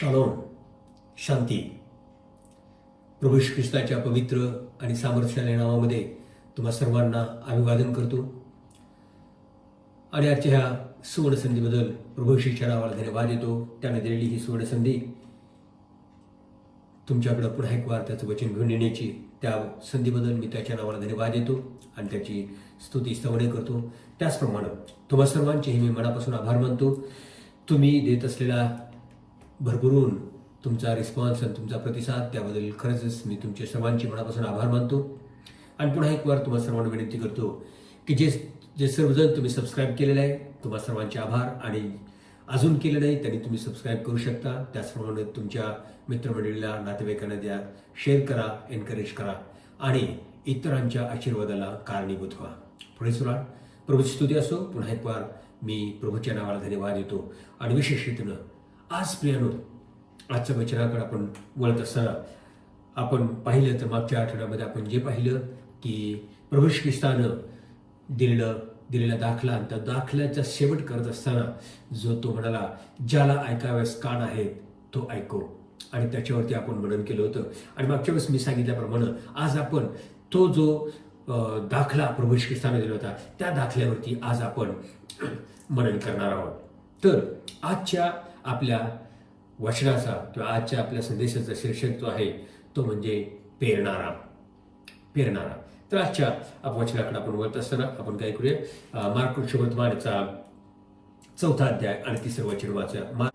Shalom, शांती. प्रभू श्री ख्रिस्ताच्या पवित्र आणि सामर्थ्यशाली नावामध्ये तुम्हा सर्वांना अभिवादन करतो आणि आजच्या ह्या सुवर्णसंधीबद्दल प्रभू श्रीच्या नावाला धन्यवाद देतो. त्याने दिलेली ही सुवर्णसंधी तुमच्याकडं पुन्हा एक वार त्याचं वचन घेऊन येण्याची, त्या संधीबद्दल मी त्याच्या नावाला धन्यवाद देतो आणि त्याची स्तुती स्तवने करतो. त्याचप्रमाणे तुम्हा सर्वांचेही मी मनापासून आभार मानतो. तुम्ही देत असलेला भरभरून तुमचा रिस्पॉन्स आणि तुमचा प्रतिसाद, त्याबद्दल खरंच मी तुमच्या सर्वांचे मनापासून आभार मानतो. आणि पुन्हा एक वार तुम्हाला सर्वांना विनंती करतो की जे सर्वजण तुम्ही सबस्क्राईब केलेलं आहे, तुम्हा सर्वांचे आभार. आणि अजून केलं नाही त्यांनी तुम्ही सबस्क्राईब करू शकता. त्याचप्रमाणे तुमच्या मित्रमंडळीला, नातेवाईकांना द्या, शेअर करा, एनकरेज करा आणि इतरांच्या आशीर्वादाला कारणीभूत व्हा. पुढे सुरा प्रभूची स्तुती असो. पुन्हा एक वार मी प्रभूच्या नावाला धन्यवाद देतो. आणि विशेष रीतीनं आज प्रियानो, आजच्या वचनाकडे आपण वळत असताना आपण पाहिलं तर मागच्या आठवड्यामध्ये आपण जे पाहिलं की प्रभू श्री ख्रिस्तानं दिलेला दाखला, आणि त्या दाखल्याचा शेवट करत असताना जो तो म्हणाला, ज्याला ऐकाव्यास कान आहेत तो ऐको. आणि त्याच्यावरती आपण मनन केलं होतं. आणि मागच्या वेळेस मी सांगितल्याप्रमाणे आज आपण तो जो दाखला प्रभू श्री ख्रिस्तानं दिला होता, त्या दाखल्यावरती आज आपण मनन करणार आहोत. तर आजच्या आपल्या वचनाचा किंवा आजच्या आपल्या संदेशाचा शीर्षक जो आहे तो म्हणजे पेरणारा. तर आजच्या वचनाकडे आपण वळत असताना आपण काय करूया, मार्क वर्तमानाचा 4 अध्याय आणि 3 वचन वाचूया.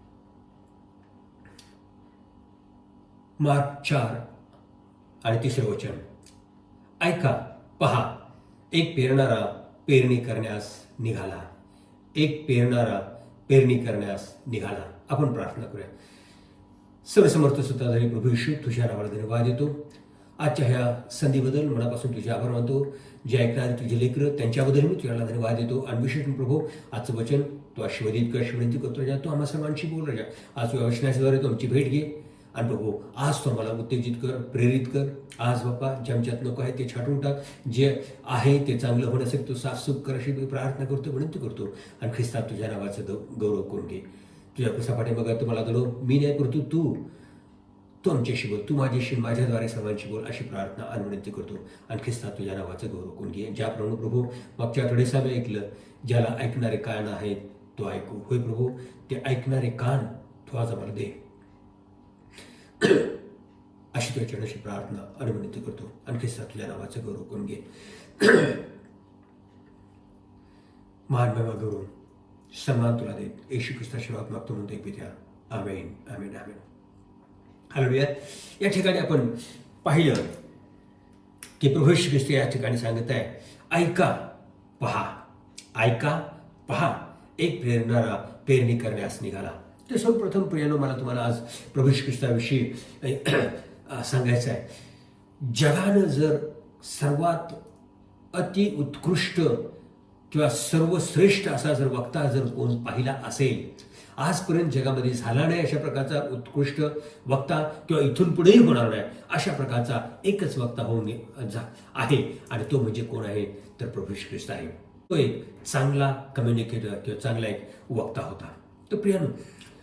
मार्क 4 आणि 3 वचन. ऐका, पहा, एक पेरणारा पेरणी करण्यास निघाला. एक पेरणारा पेरणी करण्यास निघाला. आपण प्रार्थना करूया. सर्वसमर्थ सुताधारी प्रभू येशू, तुझ्या नावाला धन्यवाद देतो. आजच्या ह्या संधीबद्दल मनापासून तुझे आभार मानतो. जे ऐकणारे तुझे लेकरं, त्यांच्याबद्दल मी तुझ्याला धन्यवाद देतो. आणि विशेष प्रभू, आजचं वचन तू आशीर्वादित कर, विनंती करतो राजा. तू आम्हा सर्वांशी बोल राजा. आज या वचनाच्याद्वारे तू आमची भेट घे. आणि प्रभू, आज तू आम्हाला उत्तेजित कर, प्रेरित कर. आज बाप्पा, ज्याच्यात नको आहे ते छाटून टाक. जे आहे ते चांगलं होण्यासाठी तू साफसूफ कर, अशी मी प्रार्थना करतो, विनंती करतो. आणि ख्रिस्तात तुझ्या नावाचं गौरव करून घे. तुझ्या कृसापाठी बघा, तुम्हाला दलो मी नाही करतो, तू आमच्याशी बोल, तू माझ्याशी, माझ्याद्वारे सर्वांशी बोल, अशी प्रार्थना आणि विनंती करतो. आणि ख्रिस्तात तुझ्या नावाचं गौरव करून घे. ज्याप्रमाणे प्रभू मागच्या आठवड्यास आम्ही ऐकलं, ज्याला ऐकणारे कान आहेत तो ऐकू. होय प्रभू, ते ऐकणारे कान तू आज आम्हाला दे, अशी तुझ्या चरणाशी प्रार्थना आणि विनंती करतो. आणि ख्रिस्तात तुझ्या नावाचं गौरव करून घे. महान महिमा गौरव सन्मान तुला देत येशू ख्रिस्ताची नावात मागतो म्हणतो पित्या. आमेन, आमेन, आमेन. हालेलुया. या ठिकाणी आपण पाहिलं की प्रभू श्री ख्रिस्त या ठिकाणी सांगत आहे, ऐका, पहा, एक पेरणारा पेरणी करण्यास निघाला. तर सर्वप्रथम प्रियानो, मला तुम्हाला आज प्रभू श्री ख्रिस्ताविषयी सांगायचं आहे. जगानं जर सर्वात अति उत्कृष्ट किंवा सर्वश्रेष्ठ असा जर वक्ता जर कोण पाहिला असेल, आजपर्यंत जगामध्ये झाला नाही अशा प्रकारचा उत्कृष्ट वक्ता, किंवा इथून पुढेही होणार नाही अशा प्रकारचा एकच वक्ता होऊन आहे. आणि तो म्हणजे कोण आहे तर प्रभू श्री ख्रिस्त आहे. तो एक चांगला कम्युनिकेटर किंवा चांगला एक वक्ता होता. तर प्रियानो,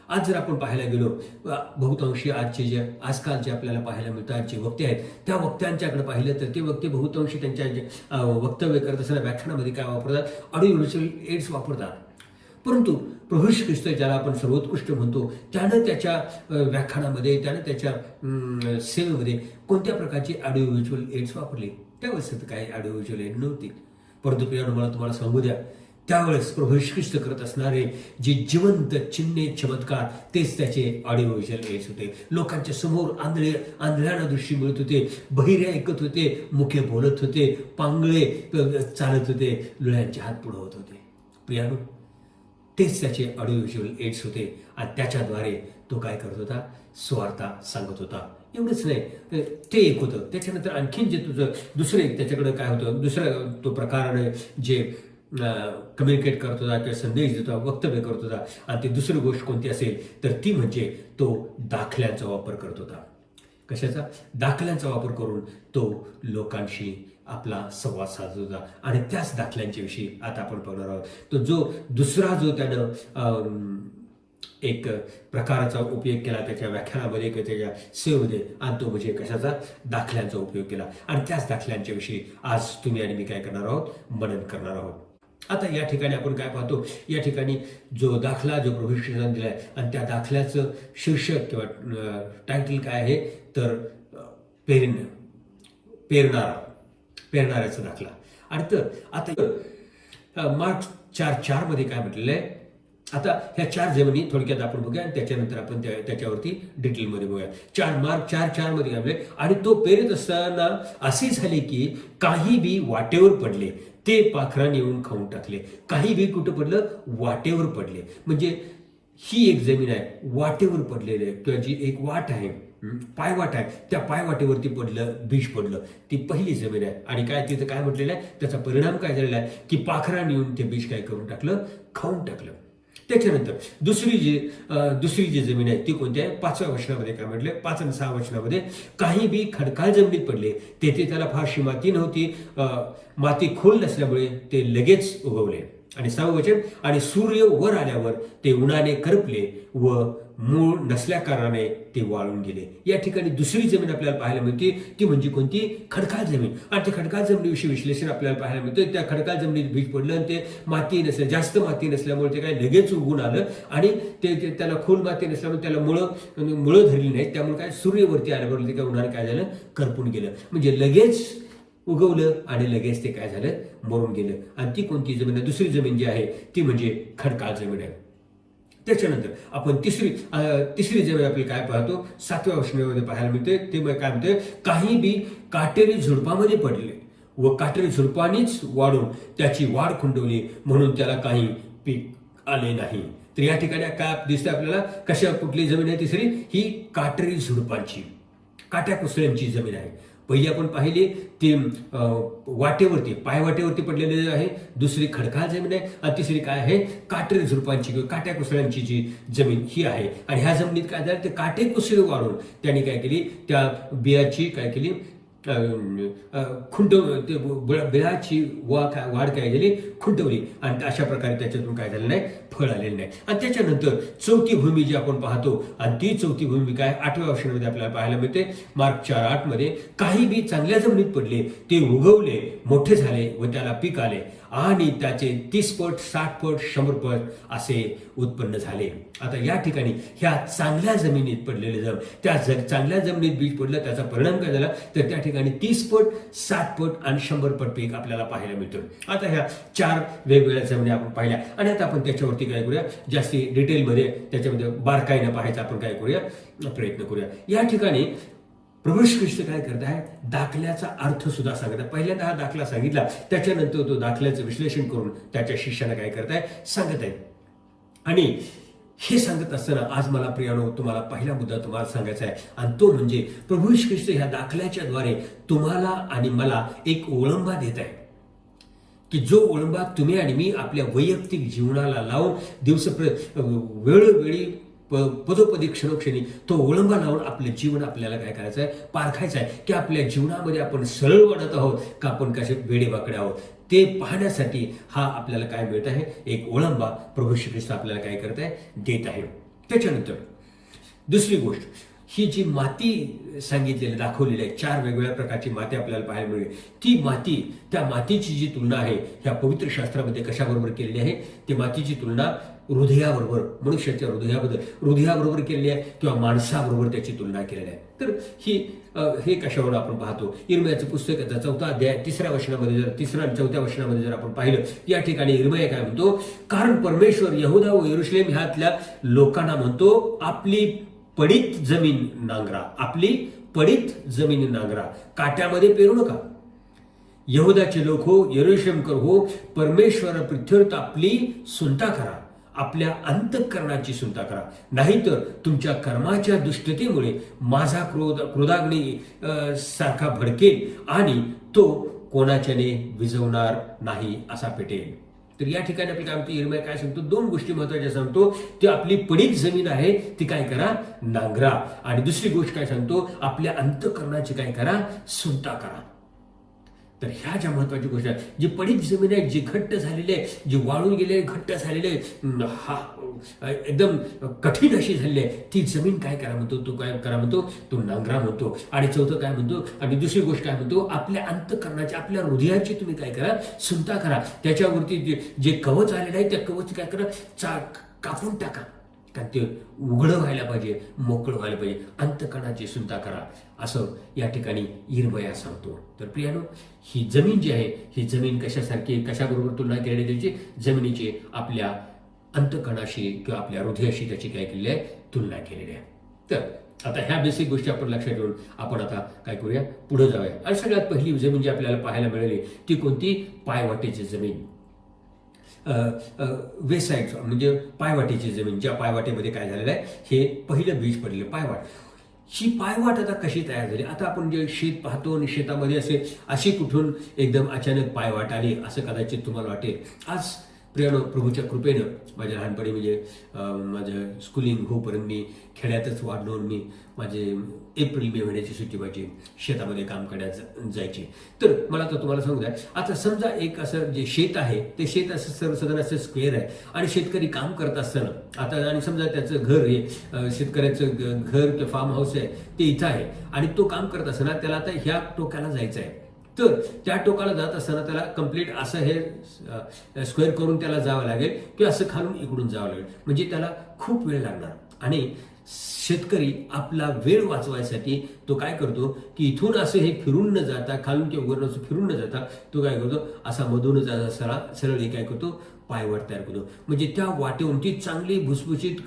आज जर आपण पाहायला गेलो, बहुतांशी आजकाल जे आपल्याला पाहायला मिळतात जे वक्ते आहेत, त्या वक्त्यांच्याकडे पाहिलं तर ते वक्ते बहुतांशी त्यांच्या वक्तव्य करत असताना व्याख्यानामध्ये काय वापरतात, ऑडिओ व्हिज्युअल एड्स वापरतात. परंतु प्रभू श्री ख्रिस्त, ज्याला आपण सर्वोत्कृष्ट म्हणतो, त्यानं त्याच्या व्याख्यानामध्ये, त्यानं त्याच्या सेवेमध्ये कोणत्या प्रकारची ऑडिओ व्हिज्युअल एड्स वापरली? त्यावेळेस काही ऑडिओ व्हिज्युअल एड नव्हती. परंतु प्रियानो, मला तुम्हाला सांगू द्या, त्यावेळेस प्रभू श्री ख्रिस्त करत असणारे जे जिवंत चिन्हे चमत्कार, तेच त्याचे ऑडिओ व्हिज्युअल एड्स होते. लोकांच्या समोर आंधळ्यांना दृष्टी मिळत होते, बहिरे ऐकत होते, मुके बोलत होते, पांगळे चालत होते, लुळ्यांचे हात पुढे होत होते. प्रियानो, तेच त्याचे ऑडिओ व्हिज्युअल एड्स होते. आणि त्याच्याद्वारे तो काय करत होता, सुवार्ता सांगत होता. एवढंच नाही, ते एक होतं. त्याच्यानंतर आणखीन जे दुसरं एक त्याच्याकडे काय होतं, दुसरा तो प्रकाराने जे कम्युनिकेट करत होता किंवा संदेश देत होता, वक्तव्य करत होता. आणि ती दुसरी गोष्ट कोणती असेल तर ती म्हणजे तो दाखल्यांचा वापर करत होता. कशाचा? दाखल्यांचा वापर करून तो लोकांशी आपला संवाद साधत होता. आणि त्याच दाखल्यांच्या विषयी आता आपण बघणार आहोत. तो जो दुसरा जो त्यानं एक प्रकाराचा उपयोग केला त्याच्या व्याख्यानामध्ये किंवा त्याच्या सेवेमध्ये, आणि तो म्हणजे कशाचा, दाखल्यांचा उपयोग केला. आणि त्याच दाखल्यांच्या विषयी आज तुम्ही आणि मी काय करणार आहोत, मनन करणार आहोत. आता या ठिकाणी आपण काय पाहतो, या ठिकाणी जो दाखला जो प्रभू ख्रिस्ताने दिलाय आणि त्या दाखल्याचं शीर्षक किंवा टायटल काय आहे तर पेरणाऱ्याचा दाखला. आणि तर आता मार्क 4:4 मध्ये काय म्हटलेलं आहे, आता ह्या 4 जमिनी थोडक्यात आपण बघूया आणि त्याच्यानंतर आपण त्याच्यावरती डिटेलमध्ये बघूया. मार्क 4:4 मध्ये काय म्हटले, आणि तो पेरत असताना असे झाले की काही बी वाटेवर पडले, ते पाखराने येऊन खाऊन टाकले. काही बी कुठं पडलं, वाटेवर पडले. म्हणजे ही एक जमीन आहे वाटेवर पडलेली आहे, किंवा जी एक वाट आहे, पायवाट आहे, त्या पायवाटेवरती बीज पडलं, ती पहिली जमीन आहे. आणि काय तिथं काय म्हटलेलं आहे, त्याचा परिणाम काय झालेला आहे की पाखराने येऊन ते बीज काय करून टाकलं, खाऊन टाकलं. त्याच्यानंतर दुसरी जी जमीन आहे ती कोणती आहे, 5व्या वचनामध्ये काय म्हटलं, 5 आणि 6 वचनामध्ये, काही बी खडकाळ जमिनीत पडले, तेथे त्याला फारशी माती नव्हती, माती खोल नसल्यामुळे ते लगेच उगवले. आणि 6वं वचन, आणि सूर्य वर आल्यावर ते उन्हाने करपले व मूळ नसल्या कारणाने ते वाळून गेले. या ठिकाणी दुसरी जमीन आपल्याला पाहायला मिळते, ती म्हणजे कोणती, खडकाळ जमीन. आणि त्या खडकाळ जमिनीविषयी विश्लेषण आपल्याला पाहायला मिळतं. त्या खडकाळ जमिनीत बीज पडलं आणि ते जास्त माती नसल्यामुळे ते काय लगेच उगून आलं, आणि त्याला खोल माती नसल्यामुळे त्याला मुळं धरली नाहीत, त्यामुळे काय सूर्यवरती आल्याबरोबर ते काय उन्हाने काय झालं, करपून गेलं. म्हणजे लगेच उगवलं आणि लगेच ते काय झालं, मरून गेलं. आणि ती कोणती जमीन आहे, दुसरी जमीन जी आहे ती म्हणजे खडकाळ जमीन आहे. त्याच्यानंतर आपण तिसरी जमीन आपली काय पाहतो, 7व्या वचनामध्ये पाहायला मिळते. ते काय म्हणते, काही बी काटेरी झुडपामध्ये पडले व काटेरी झुडपानीच वाढून त्याची वाढ खुंटवली, म्हणून त्याला काही पीक आले नाही. तर या ठिकाणी काय दिसतं आपल्याला, कुठली जमीन आहे तिसरी, ही काटेरी झुडपांची, काट्या कुसळ्यांची जमीन आहे. पहिली आपण पाहिली ती वाटेवरती पायवाटेवरती पडलेली आहे, दुसरी खडकाळ जमीन आहे, आणि तिसरी काय आहे, काटेरी झुडपांची किंवा काट्या कुसळ्यांची जी जमीन ही आहे. आणि ह्या जमिनीत काय झालं, ते काटे कुसळे वाढून त्यांनी काय केली, त्या बियाची काय केली, बिळाची वाढ काय झाली, खुंटवली, आणि अशा प्रकारे त्याच्यातून काय झालं नाही, फळ आलेलं नाही. आणि त्याच्यानंतर चौथी भूमी जी आपण पाहतो, आणि ती चौथी भूमी काय 8व्या वचनामध्ये आपल्याला पाहायला मिळते. मार्क 4:8 मध्ये, काही बी चांगल्या जमिनीत पडले, ते उगवले, मोठे झाले व त्याला पीक आले, आणि त्याचे 30 पट 60 पट 100 पट असे उत्पन्न झाले. आता या ठिकाणी ह्या चांगल्या जमिनीत पडलेले त्या चांगल्या जमिनीत बीज पडलं, त्याचा परिणाम काय झाला, तर त्या ठिकाणी 30 पट 60 पट आणि 100 पट पीक आपल्याला पाहायला मिळतं. आता ह्या 4 वेगवेगळ्या जमिनी आपण पाहिल्या, आणि आता आपण त्याच्यावरती काय करूया, जास्ती डिटेलमध्ये त्याच्यामध्ये बारकाईनं पाहायचं आपण काय करूया, प्रयत्न करूया. या ठिकाणी प्रभू ख्रिस्त काय करत आहे, दाखल्याचा अर्थ सुद्धा सांगत आहे. पहिल्यांदा हा दाखला सांगितला, त्याच्यानंतर तो दाखल्याचं विश्लेषण करून त्याच्या शिष्याला काय करत आहे, सांगत आहे. आणि हे सांगत असताना आज मला प्रियानो तुम्हाला पहिला मुद्दा तुम्हाला सांगायचा आहे, आणि तो म्हणजे प्रभू ख्रिस्त ह्या दाखल्याच्या द्वारे तुम्हाला आणि मला एक ओळंबा देत आहे, की जो ओळंबा तुम्ही आणि मी आपल्या वैयक्तिक जीवनाला लावून वेळोवेळी पदोपदी क्षणोक्षणी तो ओळंबा लावून आपलं जीवन आपल्याला काय करायचं आहे, पारखायचं आहे, की आपल्या जीवनामध्ये आपण सरळ वाढत आहोत का आपण कसे वेडेवाकडे आहोत, ते पाहण्यासाठी हा आपल्याला काय मिळत आहे, एक ओळंबा प्रभू श्री ख्रिस्त आपल्याला काय करत आहे, देत आहे. त्याच्यानंतर दुसरी गोष्ट, ही जी माती सांगितलेली दाखवलेली आहे, 4 वेगवेगळ्या प्रकारची माती आपल्याला पाहायला मिळेल. ती माती, त्या मातीची जी तुलना आहे ह्या पवित्र शास्त्रामध्ये कशाबरोबर केलेली आहे, ती मातीची तुलना हृदयाबरोबर, मनुष्याच्या हृदयाबरोबर केलेली आहे, किंवा माणसाबरोबर त्याची तुलना केलेली आहे. तर हे कशावर आपण पाहतो, इर्मयाचं पुस्तक 4 अध्याय 3ऱ्या वचनामध्ये जर 3ऱ्या आणि 4थ्या वचनामध्ये जर आपण पाहिलं, या ठिकाणी इर्मया काय म्हणतो, कारण परमेश्वर यहुदा व यरूशलेम ह्यातल्या लोकांना म्हणतो, आपली पडीत जमीन नांगरा, आपली पडीत जमीन नांगरा, काट्यामध्ये पेरू नका. यहुदाचे लोक हो, यरूशलेमकर हो, परमेश्वर पृथ्वीवर आपली सुंता करा, आपल्या अंतःकरणाची सुंता करा, नाहीतर तुमच्या कर्माच्या दुष्टतेमुळे माझा क्रोधाग्नी सारखा भडकेल, आणि तो कोणाच्याने विझवणार नाही असा पेटेल. तर या ठिकाणी आपली काय म्हणतो, इर्मया काय सांगतो, 2 गोष्टी महत्वाच्या सांगतो, ती आपली पडीत जमीन आहे ती काय करा, नांगरा, आणि दुसरी गोष्ट काय सांगतो, आपल्या अंतःकरणाची काय करा, सुंता करा. तर ह्या ज्या महत्वाच्या गोष्टी आहेत, जी पडीक जमीन आहे, जी घट्ट झालेली आहे, जी वाळून गेले घट्ट झालेले हा एकदम कठीण अशी झालेली आहे, ती जमीन काय करा म्हणतो, तो काय करा म्हणतो, तो नांगरा म्हणतो. आणि चौथं काय म्हणतो, आणि दुसरी गोष्ट काय म्हणतो, आपल्या अंतःकरणाची, आपल्या हृदयाची तुम्ही काय करा, सुंता करा. त्याच्यावरती जे कवच आलेलं आहे, त्या कवच काय करा, कापून टाका. कारण ते उघडं व्हायला पाहिजे, मोकळं व्हायला पाहिजे. अंतःकरणाची सुंता करा, असं या ठिकाणी यिर्मया सांगतो. तर प्रियानो, ही जमीन जी आहे, ही जमीन कशासारखी, कशाबरोबर तुलना केलेली त्याची, जमिनीची आपल्या अंतःकरणाशी किंवा आपल्या हृदयाशी त्याची काय केलेली आहे, तुलना केलेली आहे. तर आता ह्या बेसिक गोष्टी आपण लक्षात ठेवून आपण आता काय करूया, पुढे जाऊया. आणि सगळ्यात पहिली जमीन जी आपल्याला पाहायला मिळाली ती कोणती, पायवाटेची जमीन. वेसाईड म्हणजे पायवाटेची जमीन, ज्या पायवाटेमध्ये काय झालेलं आहे, हे पहिलं बीज पडलेलं पायवाट. ही पायवाट आता कशी तयार झाली, आता आपण जे शेत पाहतो आणि शेतामध्ये अशी कुठून एकदम अचानक पायवाट आली असं कदाचित तुम्हाला वाटेल. आज प्रियानो, प्रभूच्या कृपेनं माझ्या लहानपणी म्हणजे माझं स्कूलिंग होईपर्यंत मी खेड्यातच वाढलो. मी माझे एप्रिल मे महिन्याची सुट्टी व्हायची, शेतामध्ये काम करण्यात जायची. तर मला तर तुम्हाला सांगू द्या, आता समजा एक असं जे शेत आहे, ते शेत असं सर्वसाधारण असं स्क्वेअर आहे आणि शेतकरी काम करत असताना आता, आणि समजा त्याचं घर हे शेतकऱ्याचं घर किंवा फार्म हाऊस आहे ते इथं आहे आणि तो काम करत असताना त्याला आता ह्या टोकाला जायचं आहे. तर त्या टोकाला जात असताना त्याला कंप्लीट असं हे स्क्वेअर करून त्याला जावं लागेल किंवा असं खालून इकडून जावं लागेल, म्हणजे त्याला खूप वेळ लागणार. आणि शेतकरी आपला वेळ वाचवायसाठी तो काय करतो की इथून असं हे फिरून न जाता, खालून किंवा वरून असं फिरून न जाता तो काय करतो, असा मधून सरळ हे काय करतो, पायवाट तयार करतो. म्हणजे त्या वाटेवरून ती चांगली भुसभुशीत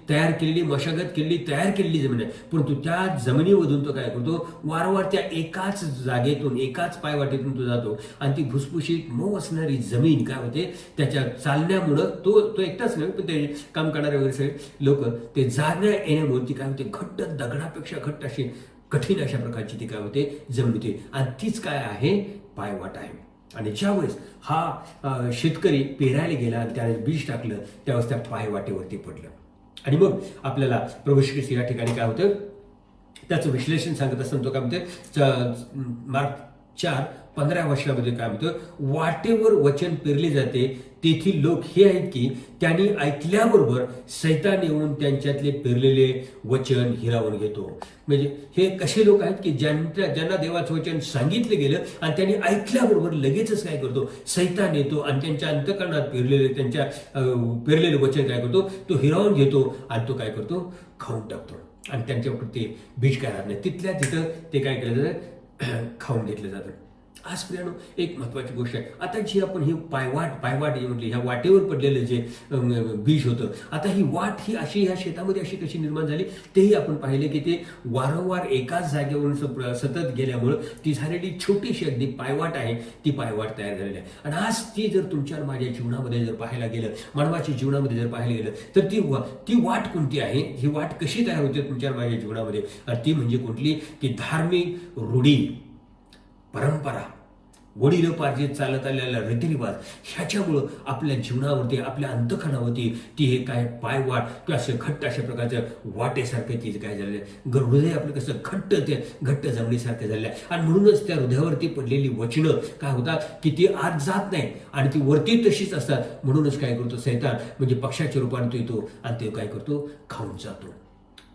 तयार केलेली, मशागत केलेली, तयार केलेली जमीन आहे. परंतु त्या जमिनीमधून तो काय करतो, वारंवार त्या एकाच जागेतून, एकाच पायवाटेतून तो जातो आणि ती भुसभुशीत मऊ असणारी जमीन काय होते, त्याच्या चालण्यामुळं तो एकटाच नाही, पण ते काम करणारे वगैरे सगळे लोक ते जाण्या येण्यामुळे ती काय होते, घट्ट दगडापेक्षा घट्ट अशी कठीण अशा प्रकारची ती काय होते, जमीन होते. आणि तीच काय आहे, पायवाट आहे. आणि ज्यावेळेस हा शेतकरी पेरायला गेला आणि त्याने बीज टाकलं, त्यावेळेस त्या पायवाटेवरती पडलं. आणि मग आपल्याला प्रभू श्री ख्रिस्त या ठिकाणी काय होतं, त्याचं विश्लेषण सांगत असताना तो काय म्हणते, मार्क 4:15 वर्षामध्ये काय म्हणतं, वाटेवर वचन पेरले जाते तेथील लोक हे आहेत की त्यांनी ऐकल्याबरोबर सैतान येऊन त्यांच्यातले पेरलेले वचन हिरावून घेतो. म्हणजे हे कसे लोक आहेत की ज्यांना देवाचं वचन सांगितलं गेलं आणि त्यांनी ऐकल्याबरोबर लगेचच काय करतो, सैतान येतो आणि त्यांच्या अंतःकरणात पेरलेले वचन काय करतो, तो हिरावून घेतो आणि तो काय करतो, खाऊन टाकतो. आणि त्यांच्यावर ते बीज काय राहत नाही, तिथल्या तिथं ते काय केलं जातं, खाऊन घेतलं जातं. आज प्रियानो, एक महत्वाची गोष्ट आहे, आता जी आपण ही पायवाट म्हटली, ह्या वाटेवर पडलेलं जे बीज होतं, आता ही वाट ही अशी ह्या शेतामध्ये अशी कशी निर्माण झाली तेही आपण पाहिले की ते वारंवार एकाच जागेवरून सतत गेल्यामुळं ती झालेली छोटीशी अगदी पायवाट आहे, ती पायवाट तयार झालेली आहे. आणि आज ती जर तुमच्या माझ्या जीवनामध्ये जर पाहायला गेलं, मानवाच्या जीवनामध्ये जर पाहायला गेलं, तर ती वाट कोणती आहे, ही वाट कशी तयार होते तुमच्या माझ्या जीवनामध्ये, आणि ती म्हणजे कुठली, की धार्मिक रूढी, परंपरा, वडिलोपार्जित चालत आलेला रीतिरिवाज, ह्याच्यामुळं आपल्या जीवनावरती, आपल्या अंतःकरणावरती ती हे काय पायवाट किंवा असं घट्ट अशा प्रकारचं वाटेसारखं ती काय झालेलं आहे, हृदय आपलं कसं घट्ट जमिनीसारखं झालेलं आहे. आणि म्हणूनच त्या हृदयावरती पडलेली वचनं काय होतात की ती आत जात नाही आणि ती वरती तशीच असतात. म्हणूनच काय करतो, सैतान म्हणजे पक्षाच्या रूपाने तो येतो आणि ते काय करतो, खाऊन जातो.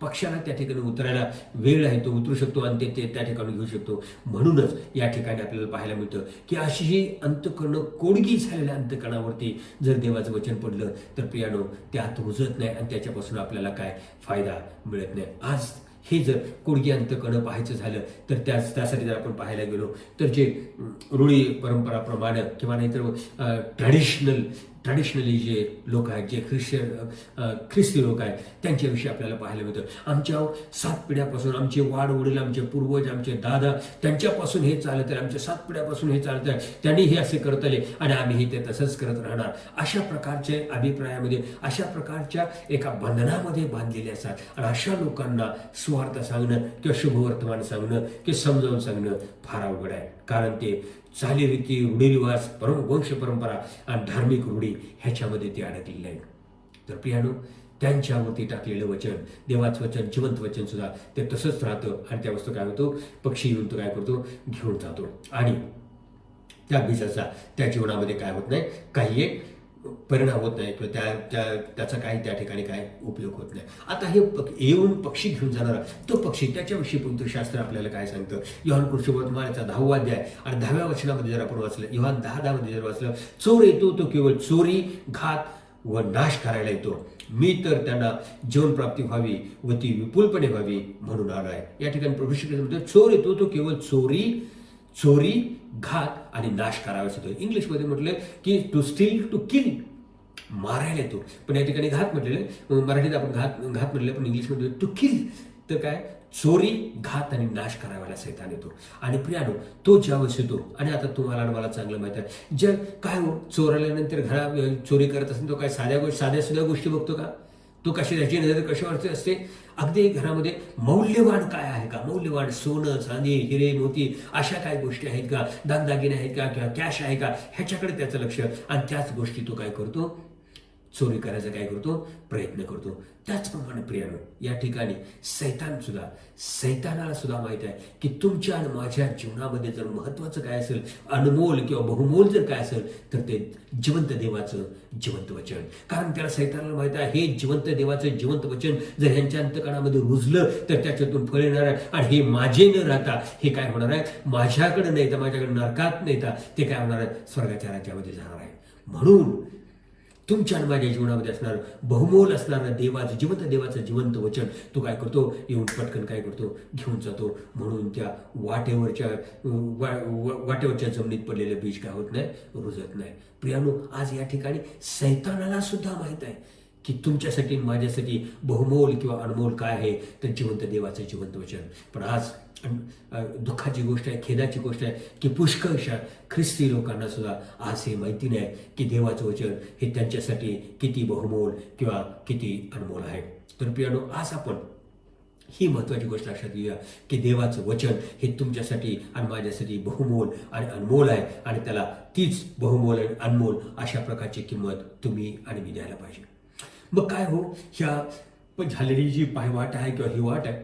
पक्षाला त्या ठिकाणी उतरायला वेळ आहे, तो उतरू शकतो आणि ते त्या ठिकाणी घेऊ शकतो. म्हणूनच या ठिकाणी आपल्याला पाहायला मिळतं की अशी ही अंतःकरण, कोडगी झालेल्या अंतःकरणावरती जर देवाचं वचन पडलं तर प्रियानो, ते आत रुजत नाही आणि त्याच्यापासून आपल्याला काय फायदा मिळत नाही. आज हे जर कोडगी अंतःकरण पाहायचं झालं तर त्यासाठी जर आपण पाहायला गेलो तर जे रूढी परंपराप्रमाणे किंवा नाहीतर ट्रॅडिशनली जे लोक आहेत, जे ख्रिस्ती लोक आहेत, त्यांच्याविषयी आपल्याला पाहायला मिळतं. आमच्या 7 पिढ्यापासून आमचे वाडवडील, आमचे पूर्वज, आमचे दादा, त्यांच्यापासून हे चालत आहे, आमच्या 7 पिढ्यापासून हे चालत आहे, त्यांनी हे असे करत आले आणि आम्ही हे ते तसंच करत राहणार, अशा प्रकारचे अभिप्रायामध्ये, अशा प्रकारच्या एका बंधनामध्ये बांधलेले असतात. आणि अशा लोकांना स्वार्थ सांगणं किंवा शुभवर्तमान सांगणं किंवा समजावून सांगणं फार अवघड आहे. कारण ते चालीरीती, रूढीरिवाज, वंश परंपरा आणि धार्मिक रूढी ह्याच्यामध्ये ते अडकलेले आहेत. तर प्रियानो, त्यांच्यावरती टाकलेलं वचन, देवाचं वचन, जिवंत वचन सुद्धा ते तसंच राहतं आणि त्या वस्तू काय होतो, पक्षी येऊन तो काय करतो, घेऊन जातो आणि त्या बीजाचा त्या जीवनामध्ये काय होत नाही, काही एक परिणाम होत नाही किंवा त्याचा काही त्या ठिकाणी काय उपयोग होत नाही. आता हे येऊन पक्षी घेऊन जाणारा तो पक्षी, त्याच्याविषयी पवित्र शास्त्र आपल्याला काय सांगतं, योहान कृष्णवर्तमानाचा 10वा अध्याय आणि 10व्या वचनामध्ये जर आपण वाचलं, योहान 10:10 मध्ये जर वाचलं, चोर येतो तो केवळ चोरी, घात व नाश करायला येतो, मी तर त्यांना जीवन प्राप्ती व्हावी व ती विपुलपणे व्हावी म्हणून आलो आहे. या ठिकाणी प्रभू श्री ख्रिस्त म्हणतो चोर येतो तो केवळ चोरी, घात आणि नाश करावाच येतो. इंग्लिशमध्ये म्हटलं की टू स्टील, टू किल, मारायला येतो. पण या ठिकाणी घात म्हटलेलं, मराठीत आपण घात म्हटलं, पण इंग्लिशमध्ये टू किल, तर काय, चोरी, घात आणि नाश करायला सैतान येतो. आणि प्रियानो, तो ज्यावेळेस येतो, आणि आता तुम्हाला आणि मला चांगलं माहिती आहे, जर काय हो, चोर आल्यानंतर चोरी करत असेल तो काय साध्या सुद्धा गोष्टी बघतो का? तो कशी, त्याची नजर कशावरती असते, अगदी घरामध्ये मौल्यवान काय आहे का, मौल्यवान सोनं, चांदी, हिरे, मोती अशा काय गोष्टी आहेत का, दागदागिने आहेत का, किंवा कॅश आहे का, ह्याच्याकडे त्याचं लक्ष, आणि त्याच गोष्टी तो काय करतो, चोरी करायचा काय करतो, प्रयत्न करतो. त्याचप्रमाणे प्रियानो, या ठिकाणी सैतानाला सुद्धा माहित आहे की तुमच्या आणि माझ्या जीवनामध्ये जर महत्वाचं काय असेल, अनमोल किंवा बहुमोल जर काय असेल, तर ते जिवंत देवाचं जिवंत वचन. कारण त्याला सैतानाला माहित आहे, हे जिवंत देवाचं जिवंत वचन जर ह्यांच्या अंतकणामध्ये रुजलं तर त्याच्यातून फळ येणार आहे, आणि हे माझे न राहता हे काय होणार आहे, माझ्याकडे नाही तर माझ्याकडे नरकात नाही तर ते काय होणार आहे, स्वर्गाच्या राज्यामध्ये जाणार आहे. म्हणून तुमच्या आणि माझ्या जीवनामध्ये असणार बहुमोल असणारं जिवंत देवाचं जिवंत वचन तो काय करतो, येऊन पटकन काय करतो, घेऊन जातो. म्हणून त्या वाटेवरच्या जमिनीत पडलेलं बीज काय होत नाही, रुजत नाही. प्रियानो, आज या ठिकाणी सैतानाला सुद्धा माहित आहे की तुमच्यासाठी माझ्यासाठी बहुमोल किंवा अनमोल काय आहे, तर जिवंत देवाचं जिवंत वचन. पण आज दुःखाची गोष्ट आहे, खेदाची गोष्ट आहे की पुष्कळशा ख्रिस्ती लोकांना सुद्धा आज हे माहिती नाही की देवाचं वचन हे त्यांच्यासाठी किती बहुमोल किंवा किती अनमोल आहे. तर प्रियानो, आज आपण ही महत्वाची गोष्ट लक्षात घेऊया की देवाचं वचन हे तुमच्यासाठी आणि माझ्यासाठी बहुमोल आणि अनमोल आहे, आणि त्याला तीच बहुमोल आणि अनमोल अशा प्रकारची किंमत तुम्ही आणि मी द्यायला पाहिजे. मग काय हो, ह्या झालेली जी पायवाट आहे किंवा ही वाट आहे,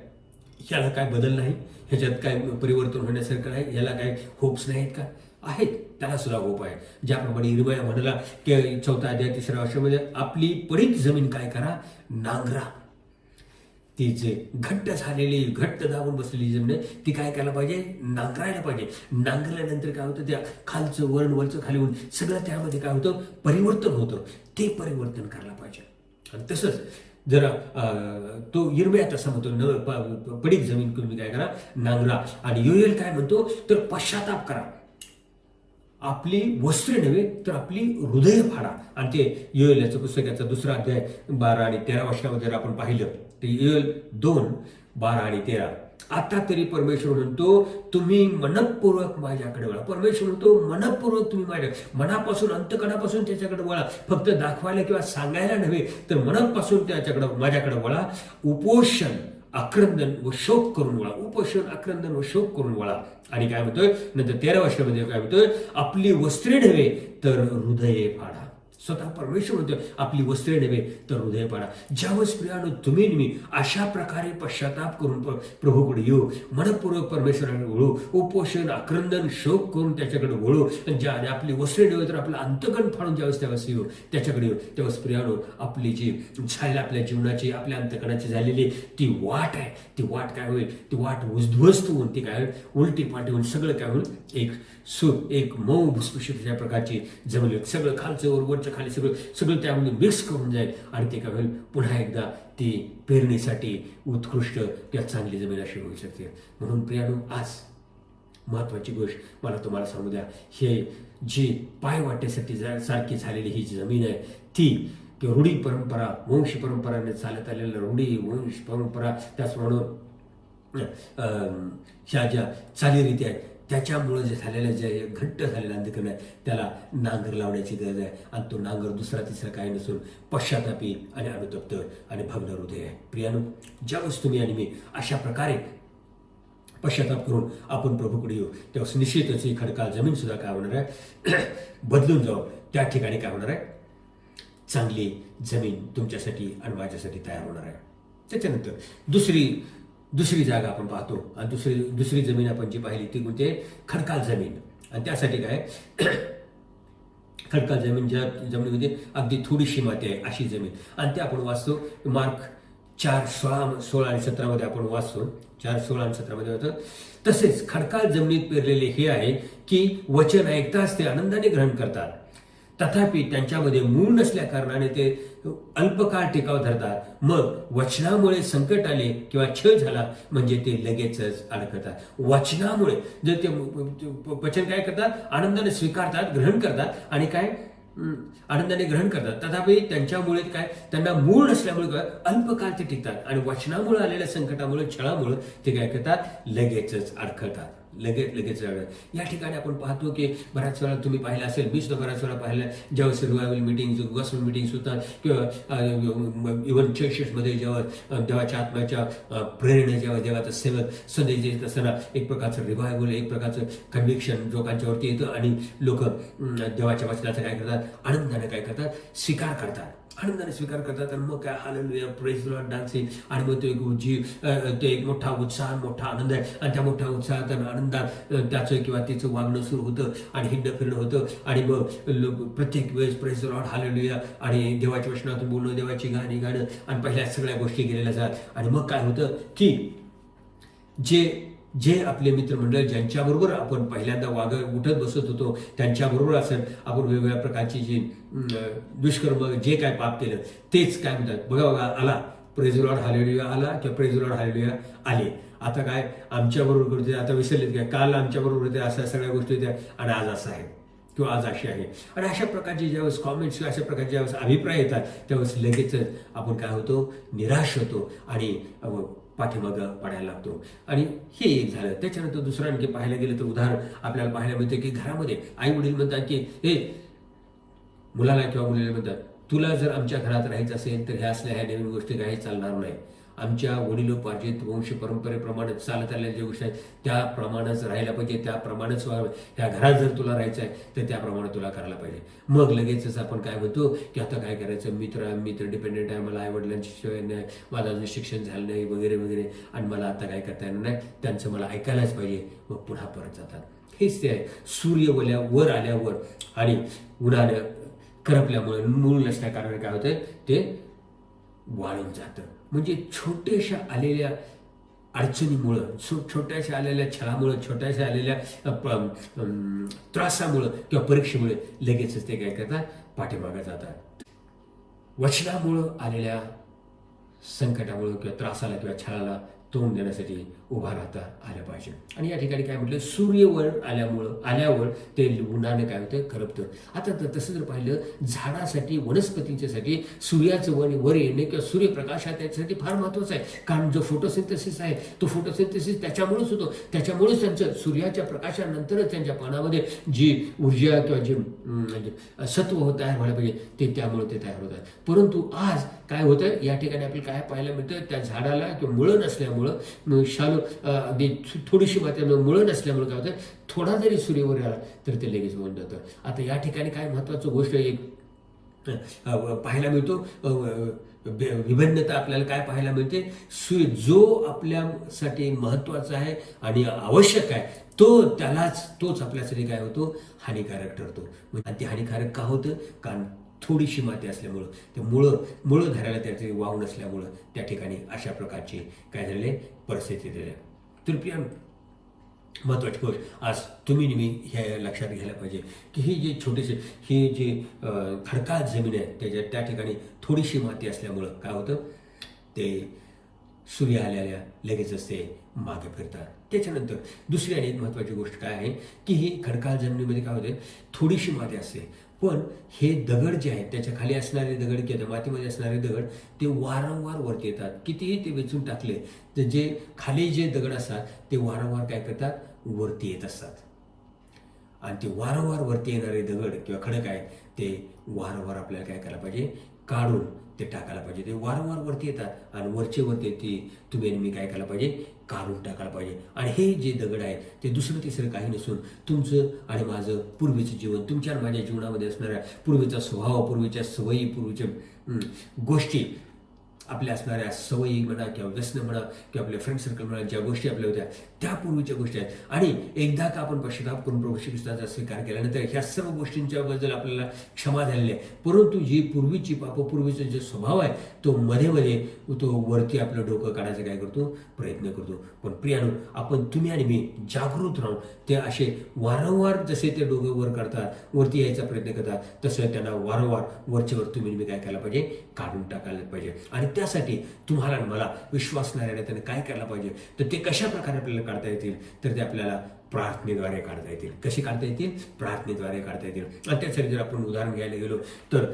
ह्याला काय बदल नाही, ह्याच्यात काय परिवर्तन होण्यासारखं नाही, ह्याला काय होप्स नाहीत का? आहेत, त्याला सुद्धा होप आहे. ज्याप्रमाणे इर्मया म्हणाला की 4 अध्याय 3 वर्षामध्ये आपली पडीक जमीन काय करा, नांगरा. ती जे घट्ट दाबून बसलेली जमीन आहे ती काय करायला पाहिजे, नांगरायला पाहिजे. नांगरल्यानंतर काय होतं, त्या खालचं वरचं खाली होऊन सगळं त्यामध्ये काय होतं, परिवर्तन होतं. ते परिवर्तन करायला पाहिजे. आणि तसंच जरा तो इर्मया तसा म्हणतो, पडीक जमीन तुम्ही काय करा, नांगरा. आणि योएल काय म्हणतो, तर पश्चाताप करा, आपली वस्त्रे नव्हे तर आपली हृदय फाडा. आणि ते योएल याचं पुस्तकाचा 2 अध्याय 12 आणि 13 वर्षामध्ये जर आपण पाहिलं तर योएल 2:12 आणि 13, आता तरी परमेश्वर म्हणतो तुम्ही मनपूर्वक माझ्याकडे वळा. परमेश्वर म्हणतो मनपूर्वक तुम्ही माझ्या मनापासून, अंतकणापासून त्याच्याकडे वळा. फक्त दाखवायला किंवा सांगायला नव्हे तर मनापासून माझ्याकडे वळा. उपोषण, आक्रंदन व शोक करून वळा. उपोषण, आक्रंदन व शोक करून वळा. आणि काय म्हणतोय नंतर 13 वर्षामध्ये काय म्हणतोय, आपली वस्त्रे नव्हे तर हृदये फाडा. स्वतः परमेश्वर म्हणतोय आपली वस्त्रे नव्हे तर हृदय पाडा. ज्यावेळेस प्रियानो तुम्ही मी अशा प्रकारे पश्चाताप करून प्रभूकडे येऊ, मनपूर्वक परमेश्वराकडे वळू, उपोषण, आक्रंदन, शोक करून त्याच्याकडे वळू, आणि आपली वस्त्रे नव्हे तर आपलं अंतकण फाडून त्यावेळेस येऊ, त्याच्याकडे येऊ, त्यावेळेस प्रियानो आपली जी झालेली आपल्या जीवनाची, आपल्या अंतकणाची झालेली ती वाट आहे, ती वाट काय होईल, ती वाट उद्ध्वस्त होऊन ती काय होईल, उलटी पालटी होऊन सगळं काय होईल, एक मऊ भुसभुशीत अशा प्रकारची जमली, सगळं खालचं वरचं खाली सगळं त्यामध्ये मिक्स करून जाईल. आणि ते काय होईल, पुन्हा एकदा ती पेरणीसाठी उत्कृष्ट किंवा चांगली जमीन अशी होऊ शकते. म्हणून प्रियानो, आज महत्वाची गोष्ट मला तुम्हाला सांगू द्या, हे जी पायवाटेसाठी सारखी झालेली ही जी जमीन आहे ती किंवा रूढी परंपरा, वंश परंपराने चालत आलेल्या रूढी वंश परंपरा, त्याचप्रमाणे ह्या ज्या चालीरीती आहेत त्याच्यामुळे जे झालेलं, जे घट्ट झालेलं अंधकरण आहे त्याला नांगर लावण्याची गरज आहे. आणि तो नांगर दुसरा तिसरा काही नसून पश्चातापी आणि अनुतप्त आणि भग्न हृदय आहे. प्रियानो, ज्यावेळेस तुम्ही आणि मी अशा प्रकारे पश्चाताप करून आपण प्रभूकडे येऊ तेव्हा निश्चितच ही खडकाळ जमीन सुद्धा काय होणार आहे, बदलून जाऊ. त्या ठिकाणी काय होणार आहे, चांगली जमीन तुमच्यासाठी आणि माझ्यासाठी तयार होणार आहे. त्याच्यानंतर दुसरी जागा आपण पाहतो आणि दुसरी जमीन आपण जी पाहिली ती कोणती आहे? खडकाळ जमीन. आणि त्यासाठी काय खडकाळ जमीन, ज्या जमिनीमध्ये अगदी थोडीशी माती आहे अशी जमीन. आणि ते आपण वाचतो मार्क 4:16 आणि 17 आपण वाचतो. 4:16 आणि 17 होतं, तसेच खडकाळ जमिनीत पेरलेले हे आहे की वचन ऐकताच ते आनंदाने ग्रहण करतात, तथापि त्यांच्यामध्ये मूळ नसल्या कारणाने ते अल्पकाळ टिकाव धरतात. मग वचनामुळे संकट आले किंवा छळ झाला म्हणजे ते लगेचच अडकतात. वचनामुळे जर ते वचन काय करतात? आनंदाने स्वीकारतात, ग्रहण करतात आणि काय आनंदाने ग्रहण करतात, तथापि त्यांच्यामुळे काय त्यांना मूळ नसल्यामुळे काय अल्पकाळ ते टिकतात आणि वचनामुळे आलेल्या संकटामुळे छळामुळे ते काय करतात? लगेचच अडखळतात. लगेच या ठिकाणी आपण पाहतो की बऱ्याच वेळा तुम्ही पाहिलं असेल, मी सुद्धा बऱ्याच वेळा पाहिलं, ज्यावेळेस रिवायवल मिटिंग गॉस्पेल मिटिंग्स होतात किंवा इव्हन चर्चेसमध्ये जेव्हा देवाच्या आत्म्याच्या प्रेरणा, जेव्हा देवाचा सेवक संदेश देत असताना एक प्रकारचं रिवायवल, एक प्रकारचं कन्व्हिक्शन लोकांच्यावरती येतं आणि लोक देवाच्या वचनाचा काय करतात? आनंदाने काय करतात? आनंदाने स्वीकार करतात. आणि मग काय hallelujah, praise the Lord, dancing. आणि मग ते एक मोठा उत्साह, मोठा आनंद आहे. आणि त्या मोठ्या उत्साहात आणि आनंदात त्याचं किंवा तिचं वागणं सुरू होतं आणि हिंड फिरणं होतं. आणि मग लोक प्रत्येक वेळेस प्रेज द लॉर्ड, हालेलुया आणि देवाच्या वचनातून बोलणं, देवाची गाणी गाणं आणि पहिल्या सगळ्या गोष्टी केलेल्या जातात. आणि मग काय होतं की जे आपले मित्रमंडळ ज्यांच्याबरोबर आपण पहिल्यांदा उठत बसत होतो त्यांच्याबरोबर असं आपण वेगवेगळ्या प्रकारची जी दुष्कर्म, जे काय पाप केलं तेच काय म्हणतात बघा आला प्रेज द लॉर्ड हालेलुया आला किंवा प्रेज द लॉर्ड हालेलुया आले. आता काय आमच्याबरोबर करते, आता विसरलेत काय? काल आमच्याबरोबर होते, अशा सगळ्या गोष्टी होत्या आणि आज असं आहे किंवा आज अशी आहे. आणि अशा प्रकारचे ज्यावेळेस कॉमेंट्स किंवा अशा प्रकारचे ज्यावेळेस अभिप्राय येतात त्यावेळेस लगेचच आपण काय होतो? निराश होतो आणि पाठीमागं पडायला लागतो. आणि हे एक झालं. त्याच्यानंतर दुसरं आणखी पाहायला गेलं तर उदाहरण आपल्याला पाहायला मिळतं की घरामध्ये आई वडील म्हणतात की हे मुलाला किंवा मुलीला म्हणतात, तुला जर आमच्या घरात राहायचं असेल तर ह्या असल्या ह्या नवीन गोष्टी काही चालणार नाही. आमच्या वडिलोपार्जित वंश परंपरेप्रमाणे चालत आलेल्या ज्या गोष्टी आहेत त्याप्रमाणेच राहायला पाहिजे, त्याप्रमाणेच ह्या घरात जर तुला राहायचं आहे तर त्याप्रमाणे तुला करायला पाहिजे. मग लगेचच आपण काय म्हणतो की आता काय करायचं, मित्र डिपेंडेंट आहे, मला आईवडिलांची शिवाय नाही, माझं अजून शिक्षण झालं नाही वगैरे वगैरे आणि मला आता काय करता येणार नाही, त्यांचं मला ऐकायलाच पाहिजे. मग पुन्हा परत जातात. हेच ते आहे. सूर्य वर आल्यावर आणि उन्हानं करपल्यामुळे मूळ नसल्या कारणाने काय होतं? ते वाळून जातं. म्हणजे छोट्याशा आलेल्या अडचणीमुळं, छोट्याशा आलेल्या छळामुळं, छोट्याशा आलेल्या त्रासामुळं किंवा परीक्षेमुळे लगेचच ते काय करतात? पाठीमागे जातात. वचनामुळं आलेल्या संकटामुळं किंवा त्रासाला किंवा छळाला तोंड देण्यासाठी उभा राहता आलं पाहिजे. आणि या ठिकाणी काय म्हटलं? सूर्यवर आल्यावर ते उन्हाने काय होतं? करपतं. आता तसं जर पाहिलं झाडासाठी, वनस्पतींच्यासाठी सूर्याचं वर येणे किंवा सूर्यप्रकाश हा त्याच्यासाठी फार महत्त्वाचा आहे. कारण जो फोटोसिंथेसिस आहे तो फोटोसिंथेसिस त्याच्यामुळेच होतो. त्याच्यामुळेच त्यांचं सूर्याच्या प्रकाशानंतरच त्यांच्या पानामध्ये जी ऊर्जा किंवा जे सत्व तयार व्हायला पाहिजे ते त्यामुळे ते तयार होतात. परंतु आज काय होतं? या ठिकाणी आपल्याला काय पाहायला मिळतं? त्या झाडाला किंवा मुळं नसल्यामुळं शालो अगदी थोडीशी मात्यामुळे मुळं नसल्यामुळे काय होतं? थोडा जरी सूर्यवर आला तर ते लगेच होऊन जातं. आता या ठिकाणी काय महत्त्वाचं गोष्ट एक पाहायला मिळतो, विभिन्नता आपल्याला काय पाहायला मिळते? जो आपल्यासाठी महत्त्वाचा आहे आणि आवश्यक आहे तोच आपल्यासाठी काय होतो? हानिकारक ठरतो. आणि ते हानिकारक का होतं? कारण थोडीशी माती असल्यामुळं ते मुळं धरायला त्याचे वाव नसल्यामुळं त्या ठिकाणी अशा प्रकारची काय झालेली परिस्थिती दिली. तर प्रिया महत्त्वाची गोष्ट आज तुम्ही नेहमी हे लक्षात घ्यायला पाहिजे की ही जी खडकाळ जमीन आहे त्या ठिकाणी थोडीशी माती असल्यामुळं काय होतं? ते सूर्य आल्याला लगेचच ते मागे फिरतात. त्याच्यानंतर दुसरी आणि एक महत्त्वाची गोष्ट काय आहे की ही खडकाळ जमिनीमध्ये काय होते? थोडीशी माती असते, पण हे दगड जे आहेत त्याच्या खाली असणारे दगड किंवा मातीमध्ये असणारे दगड ते वारंवार वरती येतात. कितीही ते वेचून टाकले तर जे खाली जे दगड असतात ते वारंवार काय करतात? वरती येत असतात. आणि ते वारंवार वरती येणारे दगड किंवा खडक आहे ते वारंवार आपल्याला काय करायला पाहिजे? काढून ते टाकायला पाहिजे. ते वारंवार वरती येतात आणि वरचे वरती ती तुम्ही आणि मी काय करायला पाहिजे, काढून टाकायला पाहिजे. आणि हे जे दगड आहे ते दुसरं तिसरं काही नसून तुमचं आणि माझं पूर्वीचं जीवन, तुमच्या आणि माझ्या जीवनामध्ये असणाऱ्या पूर्वीचा स्वभाव, पूर्वीच्या सवयी, पूर्वीच्या गोष्टी, आपल्या असणाऱ्या सवयी म्हणा किंवा व्यसनं म्हणा किंवा आपल्या फ्रेंड सर्कल म्हणा, ज्या गोष्टी आपल्या होत्या त्या पूर्वीच्या गोष्टी आहेत. आणि एकदा का आपण पश्चाताप करून प्रभू श्री ख्रिस्ताचा स्वीकार केल्यानंतर ह्या सर्व गोष्टींच्या बद्दल आपल्याला क्षमा झालेली आहे. परंतु जी पूर्वीची पापं, पूर्वीचा जो स्वभाव आहे तो मध्ये मध्ये तो वरती आपलं डोकं काढायचा काय करतो, प्रयत्न करतो. पण प्रियानो, आपण तुम्ही आणि मी जागृत राहून ते असे वारंवार जसे ते डोकं वर करतात, वरती यायचा प्रयत्न करतात, तसं त्यांना वारंवार वरचेवर तुम्ही आणि मी काय करायला पाहिजे, काढून टाकायला पाहिजे. आणि त्यासाठी तुम्हाला आणि मला विश्वास नाही त्याने काय करायला पाहिजे, तर ते कशा प्रकारे आपल्याला काढता येतील, तर ते आपल्याला प्रार्थनेद्वारे काढता येतील. कशी काढता येतील, प्रार्थनेद्वारे काढता येतील. आणि त्यासाठी जर आपण उदाहरण घ्यायला गेलो तर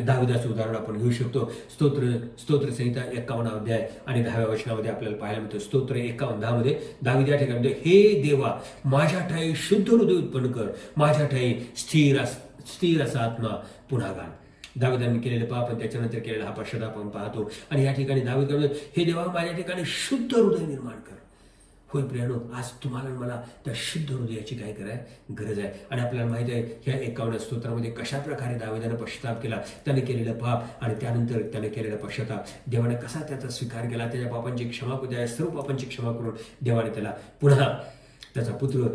दाविदाचं उदाहरण आपण घेऊ शकतो. स्तोत्रसंहिता 51 अध्याय आणि 10व्या वचनामध्ये आपल्याला पाहायला मिळतं. स्तोत्र 51:10 मध्ये दाविद या ठिकाणी, हे देवा माझ्या ठाई शुद्ध हृदय उत्पन्न कर, माझ्या ठाई स्थिर असा आत्मा पुन्हा घाल. दाविदांनी केलेले पाप आणि त्याच्यानंतर केलेला हा पश्चाताप आपण पाहतो. आणि या ठिकाणी दावीद म्हणतो, हे देवा माझ्या ठिकाणी शुद्ध हृदय निर्माण कर. होय प्रियानो, आज तुम्हाला मला त्या शुद्ध हृदयाची काय गरज आहे. आणि आपल्याला माहिती आहे ह्या 51 स्तोत्रामध्ये कशा प्रकारे दाविदानं पश्चाताप केला, त्याने केलेलं पाप आणि त्यानंतर त्याने केलेला पश्चाताप, देवाने कसा त्याचा स्वीकार केला, त्याच्या पापांची क्षमा, त्या सर्व पापांची क्षमा करून देवाने त्याला पुन्हा त्याचा पुत्र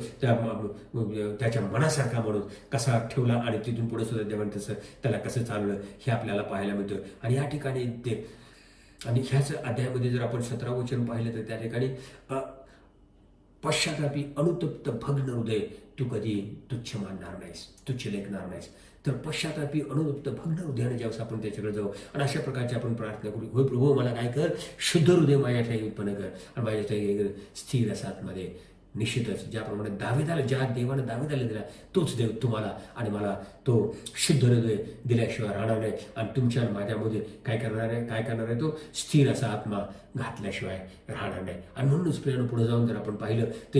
त्याच्या मनासारखा म्हणून कसा ठेवला आणि तिथून पुढे सुद्धा देवाने त्याला कसं चालवलं हे आपल्याला पाहायला मिळतं. आणि या ठिकाणी ते, आणि ह्याच अध्यायामध्ये जर आपण 17 वचन पाहिलं तर त्या ठिकाणी पश्चातापी अनुतप्त भग्न हृदय तू कधी तुच्छ मानणार नाहीस, तुच्छ लेखणार नाहीस. तर पश्चातापी अनुतप्त भग्न हृदयाने ज्यावेळेस आपण त्याच्याकडे जाऊ आणि अशा प्रकारची आपण प्रार्थना करू, होय प्रभू मला काय कर, शुद्ध हृदय माझ्या ठाई उत्पन्न कर आणि माझ्या ठाई स्थिर असा आतमध्ये. निश्चितच ज्याप्रमाणे दाविदाला, ज्या देवानं दाविदाला दिला तोच देव तुम्हाला आणि मला तो शुद्ध हृदय दिल्याशिवाय राहणार नाही. आणि तुमच्या माझ्यामध्ये काय करणार आहे, तो स्थिर असा आत्मा घातल्याशिवाय राहणार नाही. आणि म्हणूनच प्रियानं पुढे जाऊन जर आपण पाहिलं तर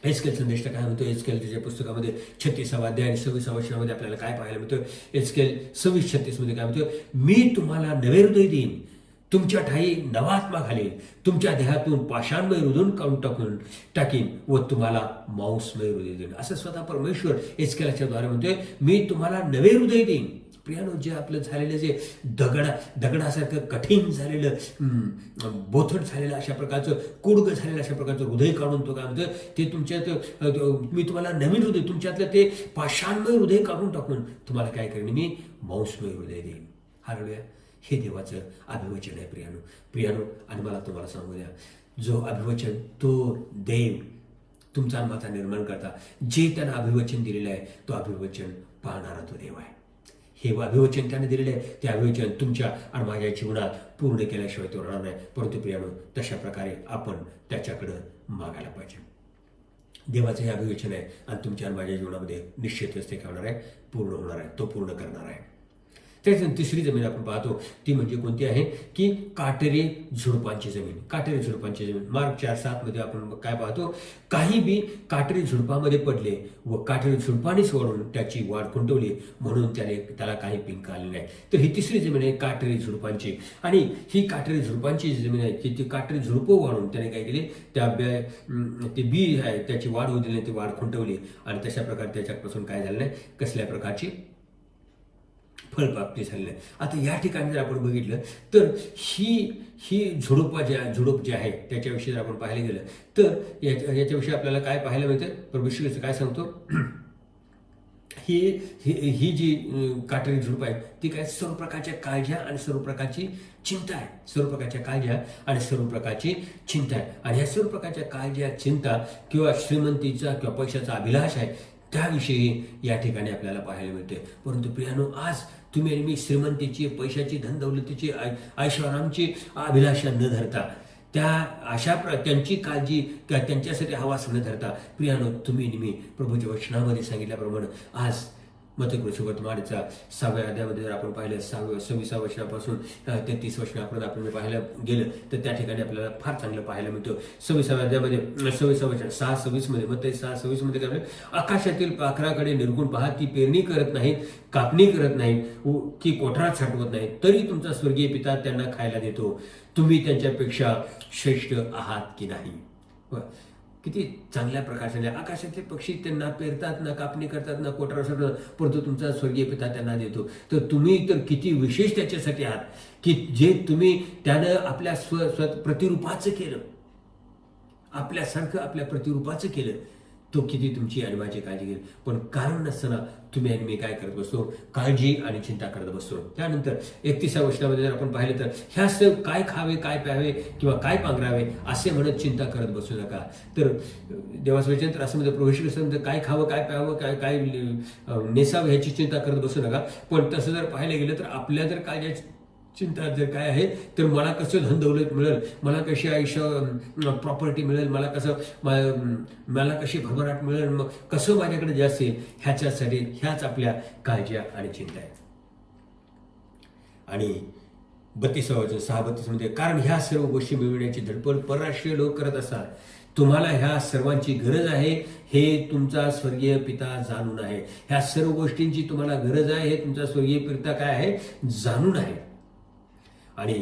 एस्केल संदेष्टा काय म्हणतो, एस्केल त्याच्या पुस्तकामध्ये 36 अध्याय आणि 26 वचनामध्ये आपल्याला काय पाहायला मिळतं. एस्केल 26:36 मध्ये काय म्हणतो, मी तुम्हाला नवे हृदय देईन, तुमच्या ठाई नवा आत्मा घालीन, तुमच्या देहातून पाषाणमय हृदय काढून टाकीन व तुम्हाला मांसमय हृदय देईन. असं स्वतः परमेश्वर एस्केलाच्या द्वारे म्हणतोय, मी तुम्हाला नवे हृदय देईन. प्रियानो, जे आपलं झालेलं जे दगडासारखं कठीण झालेलं, बोथट झालेलं अशा प्रकारचं, कुडगं झालेलं अशा प्रकारचं हृदय काढून तो काय म्हणतं, ते तुमच्यात मी तुम्हाला नवीन हृदय, तुमच्यातलं ते पाषाणमय हृदय काढून टाकून तुम्हाला काय करेन, मी मांसमय हृदय देईन. हालेलुया. हे देवाचं अभिवचन आहे प्रियानो. आणि मला तुम्हाला सांगू द्या, जो अभिवचन तो देव तुमचा आत्माचा निर्माण करता, जे त्यानं अभिवचन दिलेलं आहे तो अभिवचन पाहणारा तो देव आहे. हे अभिवचन त्याने दिलेलं आहे, ते अभिवचन तुमच्या आणि माझ्या जीवनात पूर्ण केल्याशिवाय तो राहणार नाही. परंतु प्रियानो, तशा प्रकारे आपण त्याच्याकडं मागायला पाहिजे. देवाचं हे अभिवचन आहे आणि तुमच्या आणि माझ्या जीवनामध्ये निश्चितच ते होणार आहे, पूर्ण होणार आहे, तो पूर्ण करणार आहे. त्याच्यानंतर तिसरी जमीन आपण पाहतो ती म्हणजे कोणती आहे, की काटेरी झुडपांची जमीन. काटेरी झुडपांची जमीन मार्क 4:7 मध्ये आपण काय पाहतो, काही बी काटेरी झुडपामध्ये पडले व काटेरी झुडपानेच वाढून त्याची वाढ खुंटवली म्हणून त्याला काही पिंक आले नाही. तर ही तिसरी जमीन आहे काटेरी झुडपांची. आणि ही काटेरी झुडपांची जमीन आहे की ती काटेरी झुडपं वाढून त्याने काय केली, ते बी आहे त्याची वाढ होऊ दिली, ती वाढ खुंटवली आणि तशा प्रकारे त्याच्यापासून काय झालं नाही, कसल्या प्रकारची फळप्राप्ती झाली नाही. आता या ठिकाणी जर आपण बघितलं तर ही झुडूप जे आहे त्याच्याविषयी जर आपण पाहायला गेलं तर याच्याविषयी आपल्याला काय पाहायला मिळतं, परमेश्वर काय सांगतो, ही जी काटेरी झुडूप आहे ती काय सर्व प्रकारच्या काळज्या आणि सर्व प्रकारची चिंता आहे. सर्व प्रकारच्या काळज्या आणि सर्व प्रकारची चिंता आहे. आणि ह्या सर्व प्रकारच्या काळज्या, चिंता किंवा श्रीमंतीचा किंवा पैशाचा अभिलाष आहे त्याविषयी या ठिकाणी आपल्याला पाहायला मिळते. परंतु प्रियानो, आज तुम्ही आणि मी श्रीमंतीची, पैशाची, धनदौलतीची, ऐश्वर्याची अभिलाषा न धरता, त्यांची काळजी किंवा त्यांच्यासाठी हवास न धरता, प्रियानो, तुम्ही आणि मी प्रभूच्या वचनामध्ये सांगितल्याप्रमाणे आज मतकृषी वर्तमानाचा 6व्या अध्यायामध्ये जर आपण पाहिलं 26व्या वचनापासून 33 वचनापर्यंत आपण पाहायला गेलं तर त्या ठिकाणी आपल्याला फार चांगलं पाहायला मिळतं. 26व्या अध्यायामध्ये 26व्या वचन 6:26 मध्ये मत्ती 6:26 मध्ये काय म्हणलं, आकाशातील पाखराकडे निरखून पहा, ती पेरणी करत नाहीत, कापणी करत नाहीत, की कोठारात साठवत नाहीत, तरी तुमचा स्वर्गीय पिता त्यांना खायला देतो. तुम्ही त्यांच्यापेक्षा श्रेष्ठ आहात की नाही. किती चांगल्या प्रकाशाने आकाशातले पक्षी त्यांना पेरतात, ना कापणी करतात, ना कोठारात साठवतात, परंतु तुमचा स्वर्गीय पिता त्यांना देतो. तर तुम्ही तर किती विशेष त्याच्यासाठी आहात की जे तुम्ही त्यानं आपल्या प्रतिरूपाचं केलं, आपल्यासारखं आपल्या प्रतिरूपाचं केलं. तो किती तुमची आणि माझी काळजी घेईल. पण कारण नसताना तुम्ही आणि मी काय करत बसतो, काळजी आणि चिंता करत बसतो. त्यानंतर 31व्या वचनामध्ये जर आपण पाहिलं तर ह्या सर्व काय खावे, काय प्यावे किंवा काय पांघरावे असे म्हणत चिंता करत बसू नका. तर देवाचं वचन तर असं म्हणतं, प्रभू श्री काय खावं, काय प्यावं, काय काय नेसावं ह्याची चिंता करत बसू नका. पण तसं जर पाहायला गेलं तर आपल्या जर काळजी चिंता जर काय आहे तर मला कसं धनदौलत मिळेल, मला कशी आयुष्य प्रॉपर्टी मिळेल, मला कशी भरभराट मिळेल, मग कसं माझ्याकडे जास्त येईल, ह्याच्यासाठी ह्याच आपल्या काळज्या आणि चिंता आहेत. आणि 32 मध्ये कारण ह्या सर्व गोष्टी मिळवण्याची धडपड परराष्ट्रीय लोक करत असतात. तुम्हाला ह्या सर्वांची गरज आहे हे तुमचा स्वर्गीय पिता जाणून आहे. ह्या सर्व गोष्टींची तुम्हाला गरज आहे हे तुमचा स्वर्गीय पिता काय आहे जाणून आहे. आणि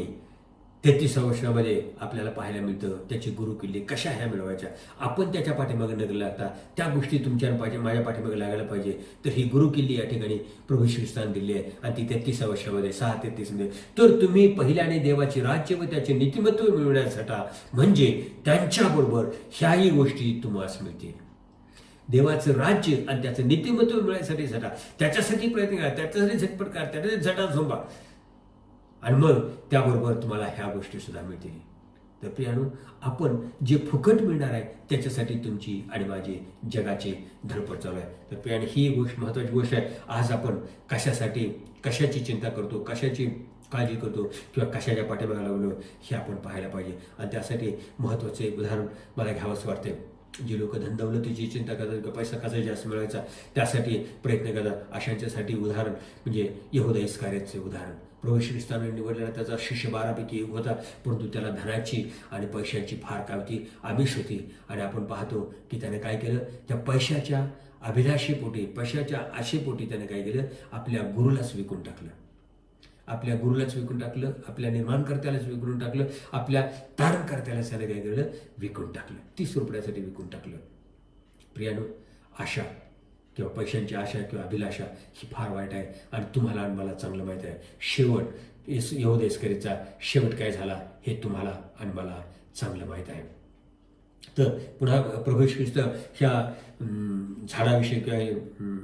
33व्या वचनामध्ये आपल्याला पाहायला मिळतं त्याची गुरुकिल्ली कशा ह्या मिळवायच्या. आपण त्याच्या पाठीमागे न लागता त्या गोष्टी तुमच्या माझ्या पाठीमागे लागायला पाहिजे. तर ही गुरुकिल्ली या ठिकाणी प्रभू ख्रिस्तान दिली आहे. आणि ती 33व्या वचनामध्ये 6:33 मध्ये, तर तुम्ही पहिल्याने देवाचे राज्य व त्याचे नीतिमत्व मिळवण्यासाठी म्हणजे त्यांच्याबरोबर ह्याही गोष्टी तुम्हाला मिळतील. देवाचं राज्य आणि त्याचं नीतिमत्व मिळवण्यासाठी त्याच्यासाठी प्रयत्न करा, त्याच्यासाठी झटपट करा, त्याच्यासाठी झटा झोंबा, आणि मग त्याबरोबर तुम्हाला ह्या गोष्टी सुद्धा मिळतील. तर प्रियानो, आपण जे फुकट मिळणार आहे त्याच्यासाठी तुमची आणि माझी जगाची धडपड चालू आहे. तर प्रियानो, ही गोष्ट महत्त्वाची गोष्ट आहे. आज आपण कशाची चिंता करतो, कशाची काळजी करतो किंवा कशाच्या पाठीमागे लागलो हे आपण पाहायला पाहिजे. आणि त्यासाठी महत्त्वाचे उदाहरण मला घ्यावंच वाटते. जी लोक धनदौलतीची चिंता करतात, पैसा कसा जास्त मिळवायचा त्यासाठी प्रयत्न करतात, अशांच्यासाठी उदाहरण म्हणजे यहूदा इस्कारियोतचे उदाहरण. प्रभू ख्रिस्ताने निवडलेला त्याचा शिष्य 12पैकी एक होता, परंतु त्याला धनाची आणि पैशांची फार काय होती, आमिष होती. आणि आपण पाहतो की त्याने काय केलं, त्या पैशाच्या अभिलाषेपोटी, पैशाच्या आशेपोटी त्याने काय केलं, आपल्या गुरुलाच विकून टाकलं. आपल्या निर्माणकर्त्यालाच विकून टाकलं, आपल्या तारणकर्त्यालाच त्याने काय केलं, विकून टाकलं. 30 रुपयासाठी विकून टाकलं. प्रियानो, आशा किंवा पैशांची आशा किंवा अभिलाषा ही फार वाईट आहे. आणि तुम्हाला आणि मला चांगलं माहीत आहे शेवट यहूदा इस्करियोतचा शेवट काय झाला हे तुम्हाला आणि मला चांगलं माहीत आहे. तर पुन्हा प्रभू ख्रिस्त ह्या झाडाविषयी किंवा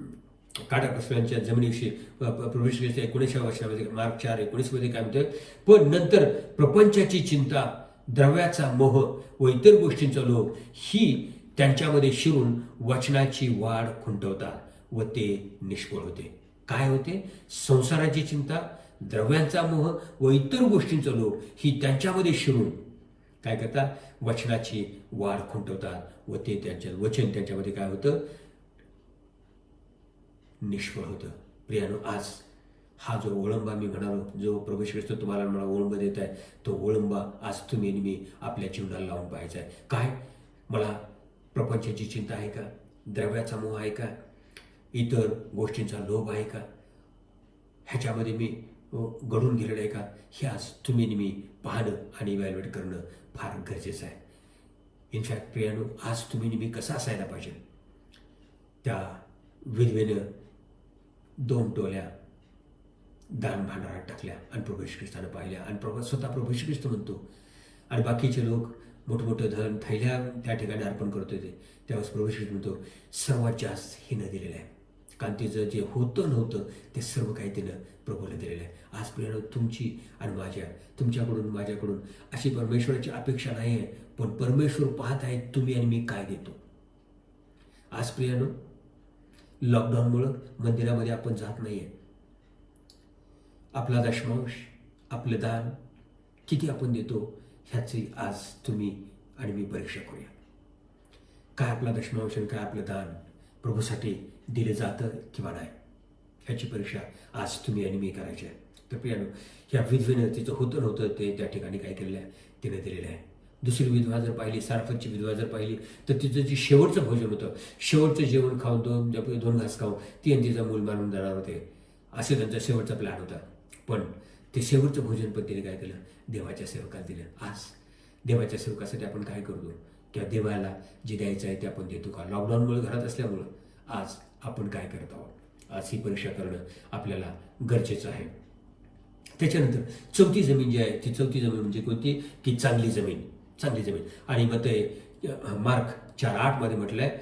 काटाकसव्यांच्या जमिनीविषयी प्रभू ख्रिस्त 19व्या वर्षामध्ये मार्क 4:19 मध्ये काय म्हणतोय, पण नंतर प्रपंचाची चिंता, द्रव्याचा मोह व इतर गोष्टींचा लोभ ही त्यांच्यामध्ये शिरून वचनाची वाढ खुंटवतात व ते निष्फळ होते. काय होते? संसाराची चिंता, द्रव्यांचा मोह व इतर गोष्टींचा लोभ ही त्यांच्यामध्ये शिरून काय करतात, वचनाची वाढ खुंटवतात व ते वचन त्यांच्यामध्ये काय होतं, निष्फळ होतं. प्रियानो, आज हा जो ओळंबा मी म्हणालो, जो प्रभू ख्रिस्त तुम्हाला मला ओळंबा देत आहे, तो ओळंबा आज तुम्ही आणि मी आपल्या जीवनाला लावून पाहायचा आहे. काय, मला प्रपंचाची चिंता आहे का, द्रव्याचा मोह आहे का, इतर गोष्टींचा लोभ आहे का, ह्याच्यामध्ये मी घडून गेलेलं आहे का, हे आज तुम्ही आणि मी पाहणं आणि इव्हॅल्युएट करणं फार गरजेचं आहे. इनफॅक्ट प्रियानो, आज तुम्ही आणि मी कसं असायला पाहिजे, त्या विधवेनं 2 टोल्या दान भांडारात टाकल्या आणि प्रभू ख्रिस्तानं पाहिल्या. आणि स्वतः प्रभू ख्रिस्त म्हणतो आणि बाकीचे लोक मोठमोठं धन थैल्या त्या ठिकाणी अर्पण करत होते. त्यावेळेस प्रभू ख्रिस्त म्हणतो, सर्वात जास्त हिनं दिलेलं आहे, कारण तिचं जे होतं नव्हतं ते सर्व काही तिनं प्रभूला दिलेलं आहे. आज प्रियानो, तुमची आणि तुमच्याकडून माझ्याकडून अशी परमेश्वराची अपेक्षा नाही आहे, पण परमेश्वर पाहत आहे तुम्ही आणि मी काय देतो. आज प्रियानो, लॉकडाऊनमुळं मंदिरामध्ये आपण जात नाही आहे. आपला दशमांश, आपलं दान किती आपण देतो ह्याची आज तुम्ही आणि मी परीक्षा करूया. काय आपला दशमांश आणि काय आपलं दान प्रभूसाठी दिलं जातं किंवा नाही. ह्याची परीक्षा आज तुम्ही आणि मी करायची आहे. तर प्रियानो, ह्या विधवेनं तिचं होतं नव्हतं ते त्या ठिकाणी काय केलेलं आहे, तिने दिलेलं आहे. दुसरी विधवा जर पाहिली, सारफतची विधवा जर पाहिली, तर तिचं जे शेवटचं भोजन होतं, शेवटचं जेवण खाऊन दोन घास खाऊन ती आणि तिचं मूल मारून जाणार होते, असे त्यांचा शेवटचा प्लॅन होता. पण ते शेवटचं भोजन पण तिने काय केलं, देवाच्या सेवकाला दिलं. आज देवाच्या सेवकासाठी आपण काय करतो, किंवा देवाला जे द्यायचं आहे ते आपण देतो का? लॉकडाऊनमुळे घरात असल्यामुळं आज आपण काय करत आहोत, आज ही परीक्षा करणं आपल्याला गरजेचं आहे. त्याच्यानंतर चौथी जमीन जी आहे, ती चौथी जमीन म्हणजे कोणती, की चांगली जमीन. चांगली जमीन. आणि मग ते मार्क 4:8 मध्ये म्हटलंय,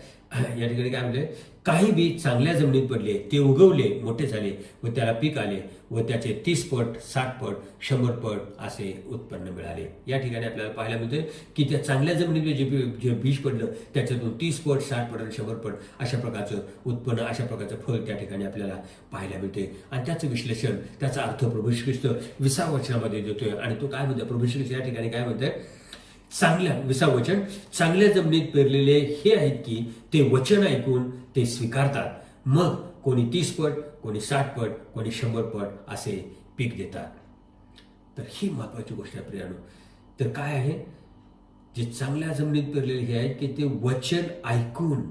या ठिकाणी काय म्हटलंय, काही बी चांगल्या जमिनीत पडले, ते उगवले, मोठे झाले व त्याला पीक आले व त्याचे 30 पट, 60 पट, 100 पट असे उत्पन्न मिळाले. या ठिकाणी आपल्याला पाहायला मिळतं की त्या चांगल्या जमिनीत जे बीज पडलं त्याच्यातून 30 पट, 60 पट आणि 100 पट अशा प्रकारचं उत्पन्न, अशा प्रकारचं फळ त्या ठिकाणी आपल्याला पाहायला मिळते. आणि त्याचं विश्लेषण, त्याचा अर्थ प्रभू श्री ख्रिस्त 20व्या वचनामध्ये देतोय. आणि तो काय म्हणतोय, प्रभू श्री ख्रिस्त या ठिकाणी काय म्हणतोय, चांगल्या 20वं वचन, चांगल्या जमिनीत पेरलेले हे आहेत की ते वचन ऐकून ते स्वीकारतात, मग कोणी 30 पट, कोणी 60 पट, कोणी 100 पट असे पीक देतात. तर ही महत्वाची गोष्ट आहे प्रियानो. तर काय आहे, जे चांगल्या जमिनीत पेरलेले हे आहेत की ते वचन ऐकून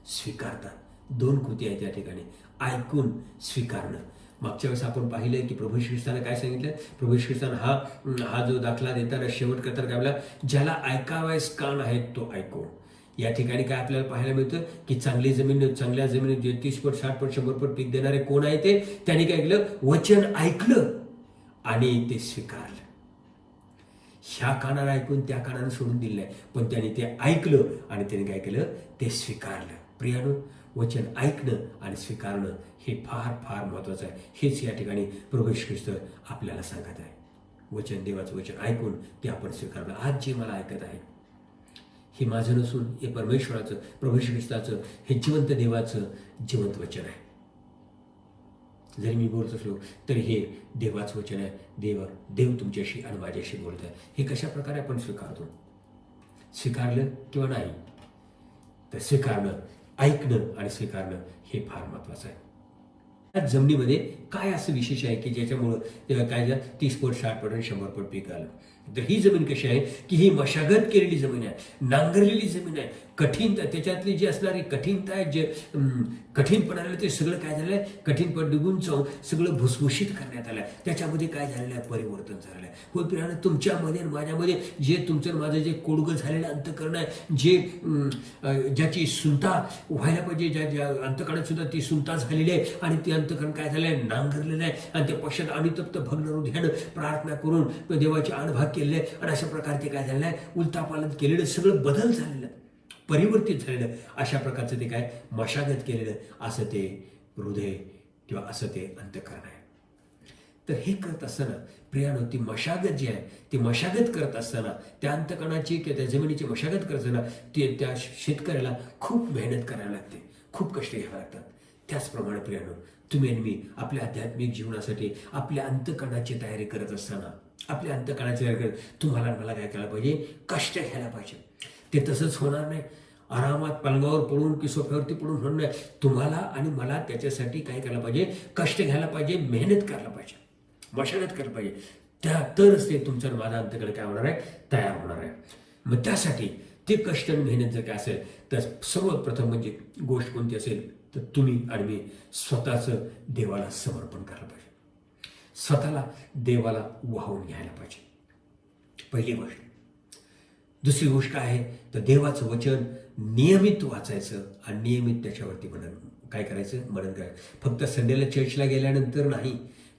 स्वीकारतात. 2 कृती आहेत या ठिकाणी, ऐकून स्वीकारणं. मागच्या वेळेस आपण पाहिलं की प्रभू श्री ख्रिस्ताने काय सांगितलं, प्रभू श्री ख्रिस्ताने हा जो दाखला देताना शेवट करताना काय म्हणला, ज्याला ऐकावयास कान आहेत तो ऐको. या ठिकाणी काय आपल्याला पाहायला मिळतं की चांगल्या जमिनीत जे 30 पट, 60 पट, 100 पट पीक देणारे कोण आहे, ते त्यांनी काय केलं, वचन ऐकलं आणि ते स्वीकारलं. ह्या कानाला ऐकून त्या कानानं सोडून दिलं नाही, पण त्यांनी ते ऐकलं आणि त्यांनी काय केलं, ते स्वीकारलं. प्रियानो, वचन ऐकणं आणि स्वीकारणं हे फार फार महत्वाचं आहे. हेच या ठिकाणी प्रभू श्री ख्रिस्त आपल्याला सांगत आहे. वचन, देवाचं वचन ऐकून ते आपण स्वीकारणं. आज जे मला ऐकत आहे हे माझं नसून हे परमेश्वराचं, प्रभू श्री ख्रिस्ताचं, हे जिवंत देवाचं जिवंत वचन आहे. जरी मी बोलत असलो तरी हे देवाचं वचन आहे. देव तुमच्याशी आणि माझ्याशी बोलत आहे. हे कशा प्रकारे आपण स्वीकारतो, स्वीकारलं किंवा नाही, तर स्वीकारणं, ऐकणं आणि स्वीकारणं हे फार महत्वाचं आहे. त्या जमिनीमध्ये काय असं विशेष आहे की ज्याच्यामुळं काय झालं, 30 पट, 60 पट आणि 100 पट पीक आलं. तर ही जमीन कशी आहे की ही मशागत केलेली जमीन आहे, नांगरलेली जमीन आहे. कठीणता, त्याच्यातली जी असणारी कठीणता आहे, जे कठीणपणा आलं ते सगळं काय झालं आहे, कठीणपण निघून जाऊन सगळं भुसभुशीत करण्यात आलं आहे. त्याच्यामध्ये काय झालेलं आहे, परिवर्तन झालेलं आहे. हो प्रियानो, तुमच्यामध्ये आणि माझ्यामध्ये जे तुमचं माझं जे कोडगं झालेलं अंतःकरण आहे, जे ज्याची सुनता व्हायला पाहिजे, ज्या अंतःकरणात सुद्धा ती सुनता झालेली आहे आणि ते अंतःकरण काय झालं आहे, नांगरलेलं आहे. आणि त्या पश्चात आम्ही तप्त भग्न हृदयानं प्रार्थना करून देवाचे अणभाग केलेले आहे. आणि अशा प्रकारे ते काय झालेलं आहे, उलटापालट केलेलं, सगळं बदल झालेलं, परिवर्तित झालेलं, अशा प्रकारचं ते काय मशागत केलेलं असं ते हृदय किंवा असं ते अंतःकरण आहे. तर हे करत असताना प्रियानो, ती मशागत जी आहे, ती मशागत करत असताना, त्या अंतःकरणाची किंवा त्या जमिनीची मशागत करत असताना त्या शेतकऱ्याला खूप मेहनत करावी लागते, खूप कष्ट घ्यावे लागतात. त्याचप्रमाणे प्रियानो, तुम्ही आणि मी आपल्या आध्यात्मिक जीवनासाठी आपल्या अंतःकरणाची तयारी करत असताना, आपल्या अंतःकरणाची तयारी करत तुम्हाला मला काय करायला पाहिजे, कष्ट घ्यायला पाहिजे. ते तसंच होणार नाही, आरामात पलंगावर पडून की सोफ्यावरती पडून होणार नाही. तुम्हाला आणि मला त्याच्यासाठी काय करायला पाहिजे, कष्ट घ्यायला पाहिजे, मेहनत करायला पाहिजे, मशागत करायला पाहिजे. तरच ते तुमचं माझा अंतःकरण काय होणार आहे, तयार होणार आहे. मग त्यासाठी ते कष्ट आणि मेहनत जर काय असेल तर सर्वात प्रथम म्हणजे गोष्ट कोणती असेल तर तुम्ही आणि मी स्वतःचं देवाला समर्पण करायला पाहिजे, स्वतःला देवाला वाहून घ्यायला पाहिजे, पहिली गोष्ट. दुसरी गोष्ट काय आहे तर देवाचं वचन नियमित वाचायचं आणि नियमित त्याच्यावरती काय करायचं, मनन करायचं. फक्त संडेला चर्चला गेल्यानंतर नाही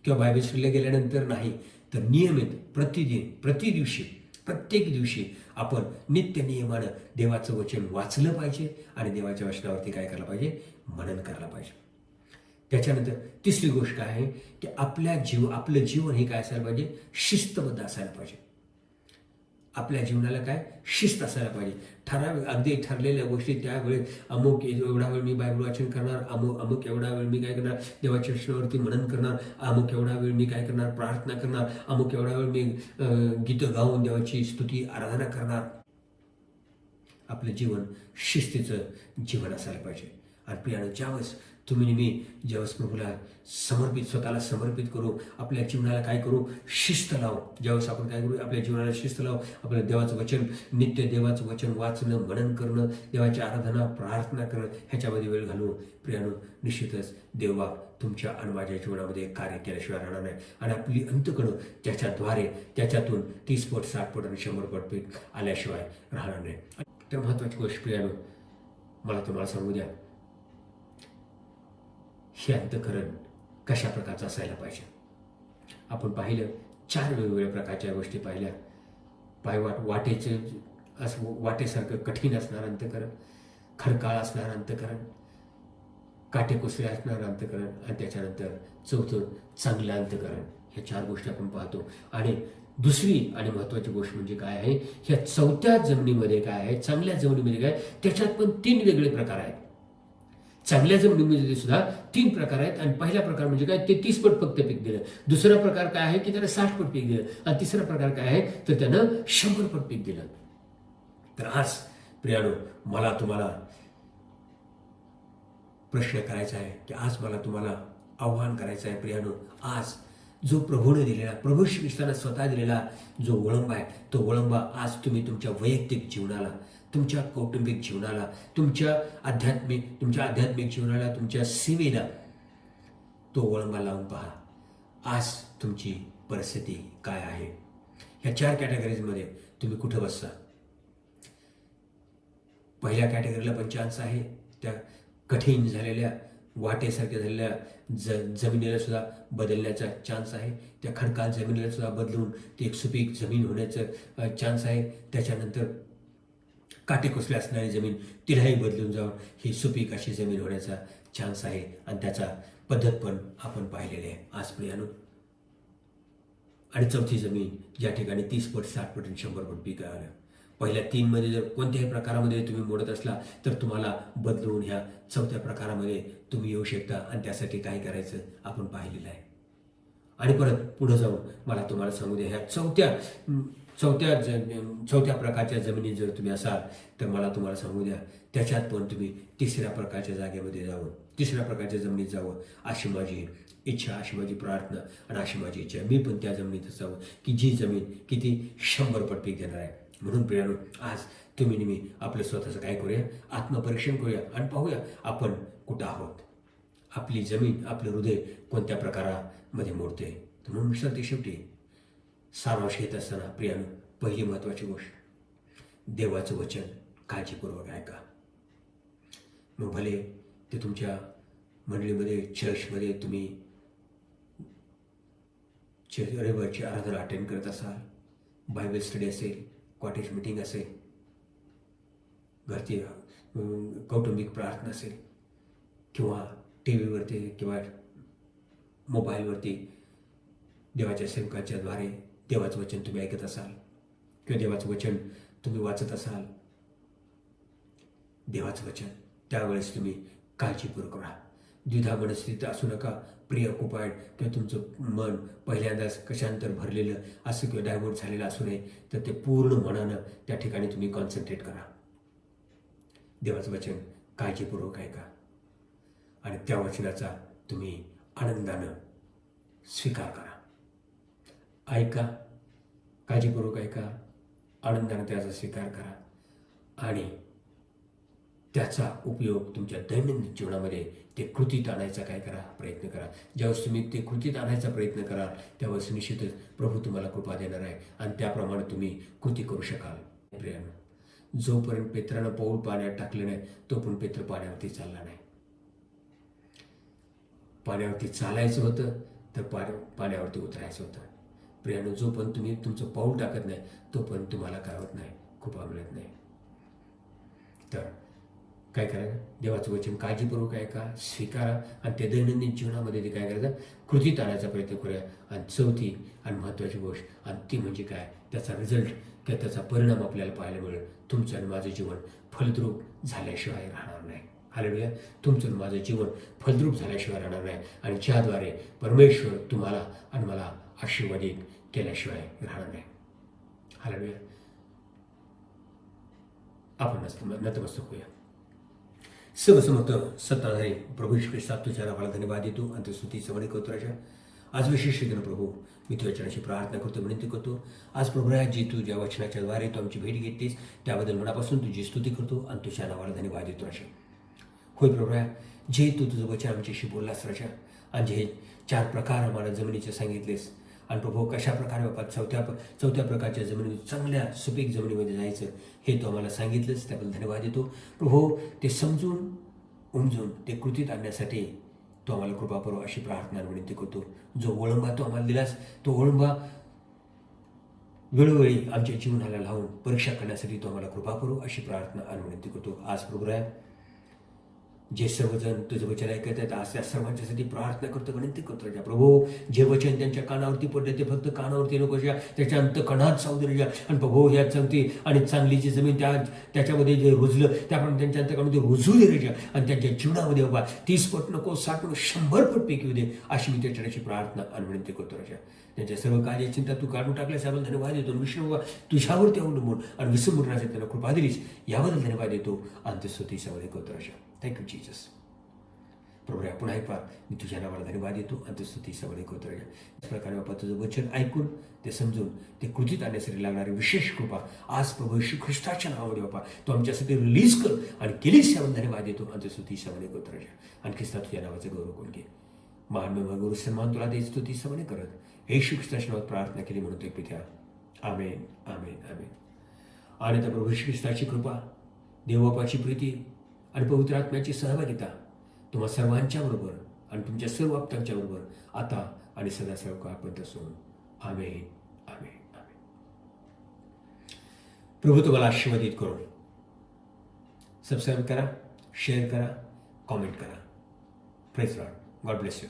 किंवा बायबल स्टडीला गेल्यानंतर नाही, तर नियमित प्रत्येक दिवशी आपण नित्य नियमानं देवाचं वचन वाचलं पाहिजे आणि देवाच्या वचनावरती काय करायला पाहिजे, मनन करायला पाहिजे. त्याच्यानंतर तिसरी गोष्ट काय आहे की आपलं जीवन हे काय असायला पाहिजे, शिस्तबद्ध असायला पाहिजे. आपल्या जीवनाला काय शिस्त असायला पाहिजे. अगदी ठरलेल्या गोष्टी, त्यावेळेस अमुक एवढा वेळ मी बायबल वाचन करणार, अमुक एवढा वेळ मी काय करणार, देवाच्या वचनावरती मनन करणार, अमुक एवढा वेळ मी काय करणार, प्रार्थना करणार, अमुक एवढा वेळ मी गीतं गाऊन देवाची स्तुती आराधना करणार. आपलं जीवन शिस्तीचं जीवन असायला पाहिजे. आणि प्रियानो, ज्यावेळेस तुम्ही नेहमी ज्यावेळेस प्रभूला स्वतःला समर्पित करू, आपल्या जीवनाला काय करू, शिस्त लावू. ज्यावेळेस आपण काय करू, आपल्या जीवनाला शिस्त लावू, आपल्या देवाचं वचन, नित्य देवाचं वचन वाचणं, मनन करणं, देवाची आराधना, प्रार्थना करणं, ह्याच्यामध्ये वेळ घालू. प्रियानो, निश्चितच देवबाप तुमच्या आणि माझ्या जीवनामध्ये कार्य केल्याशिवाय राहणार नाही. आणि आपली अंतकणं त्याच्याद्वारे, त्याच्यातून 30 पट, 60 पट आणि 100 पट पीक आल्याशिवाय राहणार नाही. तर महत्त्वाची गोष्ट प्रियानो, मला तुम्हाला सांगू द्या, हे अंतःकरण कशा प्रकारचं असायला पाहिजे. आपण पाहिलं 4 वेगवेगळ्या प्रकारच्या गोष्टी पाहिल्या. वाटेसारखं कठीण असणारं अंतःकरण, खडकाळ असणारं अंतःकरण, काटेकोसरे असणारं अंतःकरण, आणि त्याच्यानंतर चौथं चांगलं अंतःकरण. ह्या 4 गोष्टी आपण पाहतो. आणि दुसरी आणि महत्त्वाची गोष्ट म्हणजे काय आहे, ह्या चौथ्या जमिनीमध्ये काय आहे, चांगल्या जमिनीमध्ये काय, त्याच्यात पण 3 वेगळे प्रकार आहेत. चांगल्या जमिनीमध्ये सुद्धा 3 प्रकार आहेत. आणि पहिला प्रकार म्हणजे काय, ते 30 पट फक्त पीक दिलं. दुसरा प्रकार काय आहे की त्यानं 60 पट पीक दिलं. आणि तिसरा प्रकार काय आहे तर त्यानं 100 पट पीक दिलं. तर आज प्रियानो, मला तुम्हाला प्रश्न करायचा आहे की आज मला तुम्हाला आव्हान करायचं आहे. प्रियानो, आज जो प्रभूने दिलेला, प्रभू श्री ख्रिस्ताने स्वतः दिलेला जो वळंब आहे, तो वळंब आज तुम्ही तुमच्या वैयक्तिक जीवनाला, तुमच्या कौटुंबिक जीवनाला, तुमच्या आध्यात्मिक जीवनाला, तुमच्या सेवेला तो वळंबा लावून पहा. आज तुमची परिस्थिती काय आहे. ह्या 4 कॅटेगरीजमध्ये तुम्ही कुठं बसता. पहिल्या कॅटेगरीला पण चान्स आहे. त्या कठीण झालेल्या, वाटेसारख्या झालेल्या जमिनीला सुद्धा बदलण्याचा चान्स आहे. त्या खडकाळ जमिनीला सुद्धा बदलून ती एक सुपीक जमीन होण्याचं चान्स आहे. त्याच्यानंतर काटेकोसरी असणारी जमीन, तिलाही बदलून जाऊन ही सुपीक अशी जमीन होण्याचा चान्स आहे. आणि त्याचा पद्धत पण आपण पाहिलेली आहे आज प्रियानो. आणि चौथी जमीन, ज्या ठिकाणी 30 पट, 60 पट आणि 100 पट पीक आलं. पहिल्या 3 मध्ये जर कोणत्याही प्रकारामध्ये तुम्ही मोडत असला तर तुम्हाला बदलून ह्या चौथ्या प्रकारामध्ये तुम्ही येऊ शकता. आणि त्यासाठी काय करायचं आपण पाहिलेलं आहे. आणि परत पुढे जाऊन मला तुम्हाला सांगू द्या, ह्या चौथ्या प्रकारच्या जमिनीत जर तुम्ही असाल तर मला तुम्हाला सांगू द्या, त्याच्यात पण तुम्ही तिसऱ्या प्रकारच्या जागेमध्ये जावं, तिसऱ्या प्रकारच्या जमिनीत जावं, अशी माझी इच्छा, अशी माझी प्रार्थना आणि अशी माझी इच्छा. मी पण त्या जमिनीत असावं की जी जमीन किती 100 पट पीक देणार आहे. म्हणून प्रियानो, आज तुम्ही नेहमी आपलं स्वतःचं काय करूया, आत्मपरीक्षण करूया आणि पाहूया आपण कुठं आहोत. आपली जमीन, आपलं हृदय कोणत्या प्रकारामध्ये मोडते. म्हणून ते शेवटी सारांश घेत असताना प्रियानो, पहिली महत्त्वाची गोष्ट, देवाचं वचन काळजीपूर्वक ऐका. मग भले ते तुमच्या मंडळीमध्ये, चर्चमध्ये तुम्ही रविवारची आराधना अटेंड करत असाल, बायबल स्टडी असेल, कॉटेज मीटिंग असेल, घरची कौटुंबिक प्रार्थना असेल, किंवा टी व्हीवरती किंवा मोबाईलवरती देवाच्या सेवकाच्याद्वारे देवाचं वचन तुम्ही ऐकत असाल, किंवा देवाचं वचन तुम्ही वाचत असाल, देवाचं वचन, त्यावेळेस तुम्ही काळजीपूर्वक राहा. द्विधा मनस्थितीत असू नका. प्रिय कुपाड किंवा तुमचं मन पहिल्यांदाच कशांतर भरलेलं असं किंवा डायव्हर्ट झालेलं असू नये. तर ते पूर्ण मनानं त्या ठिकाणी तुम्ही कॉन्सन्ट्रेट करा. देवाचं वचन काळजीपूर्वक ऐका आणि त्या वचनाचा तुम्ही आनंदानं स्वीकार करा. ऐका, काळजीपूर्वक ऐका, आनंदानं त्याचा स्वीकार करा आणि त्याचा उपयोग तुमच्या दैनंदिन जीवनामध्ये ते कृतीत आणायचा काय करा, प्रयत्न करा. ज्यावेळेस तुम्ही ते कृतीत आणायचा प्रयत्न कराल त्यावेळेस निश्चितच प्रभू तुम्हाला कृपा देणार आहे आणि त्याप्रमाणे तुम्ही कृती करू शकाल. प्रियानो, जोपर्यंत पेत्रानं पाऊल पाण्यात टाकलं नाही तोपर्यंत पेत्र पाण्यावरती चालला नाही. पाण्यावरती चालायचं होतं तर पाण्यावरती उतरायचं होतं. प्रियानो, जोपर्यंत तुम्ही तुमचं पाऊल टाकत नाही तोपर्यंत तुम्हाला काय होत नाही, कृपा मिळत नाही. तर काय करायचं, देवाचं वचन काळजीपूर्वक ऐका, स्वीकारा आणि ते दैनंदिन जीवनामध्ये ते काय करायचं, कृतीत आणायचा प्रयत्न करूया. आणि चौथी आणि महत्त्वाची गोष्ट आणि ती म्हणजे काय, त्याचा रिझल्ट किंवा त्याचा परिणाम आपल्याला पाहायला मिळेल. तुमचं आणि माझं जीवन फलद्रूप झाल्याशिवाय राहणार नाही. हालेलुया. तुमचं आणि माझं जीवन फलद्रूप झाल्याशिवाय राहणार नाही आणि ज्याद्वारे परमेश्वर तुम्हाला आणि मला आशीर्वादित केल्याशिवाय राहणार नाही. हालेलुया. आपण नतमस्तक होऊया. सर्वसमर्थ सत्ताधारी प्रभू यीशु ख्रिस्ता तुझ्या नावाला धन्यवाद देतो आणि ते स्तुती समर्पित करतो राजा. आज विशेष रीतीनं प्रभू मी तुझ्या चरणाची प्रार्थना करतो, विनंती करतो. आज प्रभूया जी तू ज्या वचनाच्या द्वारे तू आमची भेट घेतलीस त्याबद्दल मनापासून तुझी स्तुती करतो आणि तुझ्या नावाला धन्यवाद देतो राजा. होय प्रभूया, जे तू तुझं वचन आमच्याशी बोललास राजा, आणि जे 4 प्रकार आम्हाला जमिनीचे सांगितलेस, आणि प्रभू कशा प्रकारे बाबा चौथ्या प्रकारच्या जमिनी चांगल्या सुपीक जमिनीमध्ये जायचं हे तू आम्हाला सांगितलंस, त्याबद्दल धन्यवाद देतो. प्रभू ते समजून उमजून ते कृतीत आणण्यासाठी तो आम्हाला कृपा करो अशी प्रार्थना आणि विनंती करतो. जो ओळंबा तो आम्हाला दिलास तो ओळंबा वेळोवेळी आमच्या जीवनाला लावून परीक्षा करण्यासाठी तो आम्हाला कृपा करो अशी प्रार्थना आणि विनंती करतो. आज प्रभूया, जे सर्वजण तुझं वचन ऐकत आहेत आज त्या सर्वांच्यासाठी प्रार्थना करतो, विनंती करतो राजा. प्रभू जे वचन त्यांच्या कानावरती पडले ते फक्त कानावरती नको राजा, त्याच्या अंतकणात सावध राजा. आणि प्रभू या चांगली आणि चांगली जी जमीन त्याच्यामध्ये जे रुजलं त्याप्रमाणे त्यांच्या अंतकणामध्ये रुजू दे राजा, आणि त्यांच्या जीवनामध्ये बाबा 30 पट नको 60 नको 100 पट पैकी येऊ दे अशी मी त्याच्याशी प्रार्थना आणि विनंती करतो राजा. त्यांच्या सर्व कार्य चिंता तू काढून टाकल्यास याबद्दल धन्यवाद देतो. विष्णू बाबा तुझ्यावरती अवलंबून आणि विसंबूरणासाठी त्यांना कृपा दिलीस याबद्दल धन्यवाद देतो. अंत्यस्तुती सवय करतो राजा. Thank you Jesus. प्रभूया पुन्हा एक पार मी तुझ्या नावाला धन्यवाद देतो. अंत्यस्तुती सवय करतो राजा. त्याच प्रकारे बाबा तुझं वचन ऐकून ते समजून ते कृतीत आणण्यासाठी लागणारी विशेष कृपा आज प्रभू यीशु ख्रिस्ताच्या नावामध्ये बाबा तू आमच्यासाठी रिलीज कर आणि केलीस याबद्दल धन्यवाद देतो. अंत्यस्तुती सवय करतो राजा. आणि ख्रिस्ता तुझ्या नावाचं गौरव कोण घे. मान गुरु सन्मान तुला दे स्तुती सवय करत येशू ख्रिस्ताच्या नावात प्रार्थना केली म्हणून ते पित्या. आमेन आमेन आमेन. आणि त्या प्रभू यीशु ख्रिस्ताची कृपा, देवबापाची प्रीती आणि पवित्र आत्म्याची सहभागिता तुम्हा सर्वांच्या बरोबर आणि तुमच्या सर्व आप्तांच्या बरोबर आता आणि सदा सर्व काळपर्यंत असून आमेन आमेन आमेन. प्रभू तुम्हाला आशीर्वादित करो. सबस्क्राईब करा, शेअर करा, कॉमेंट करा. Praise Lord. God bless you.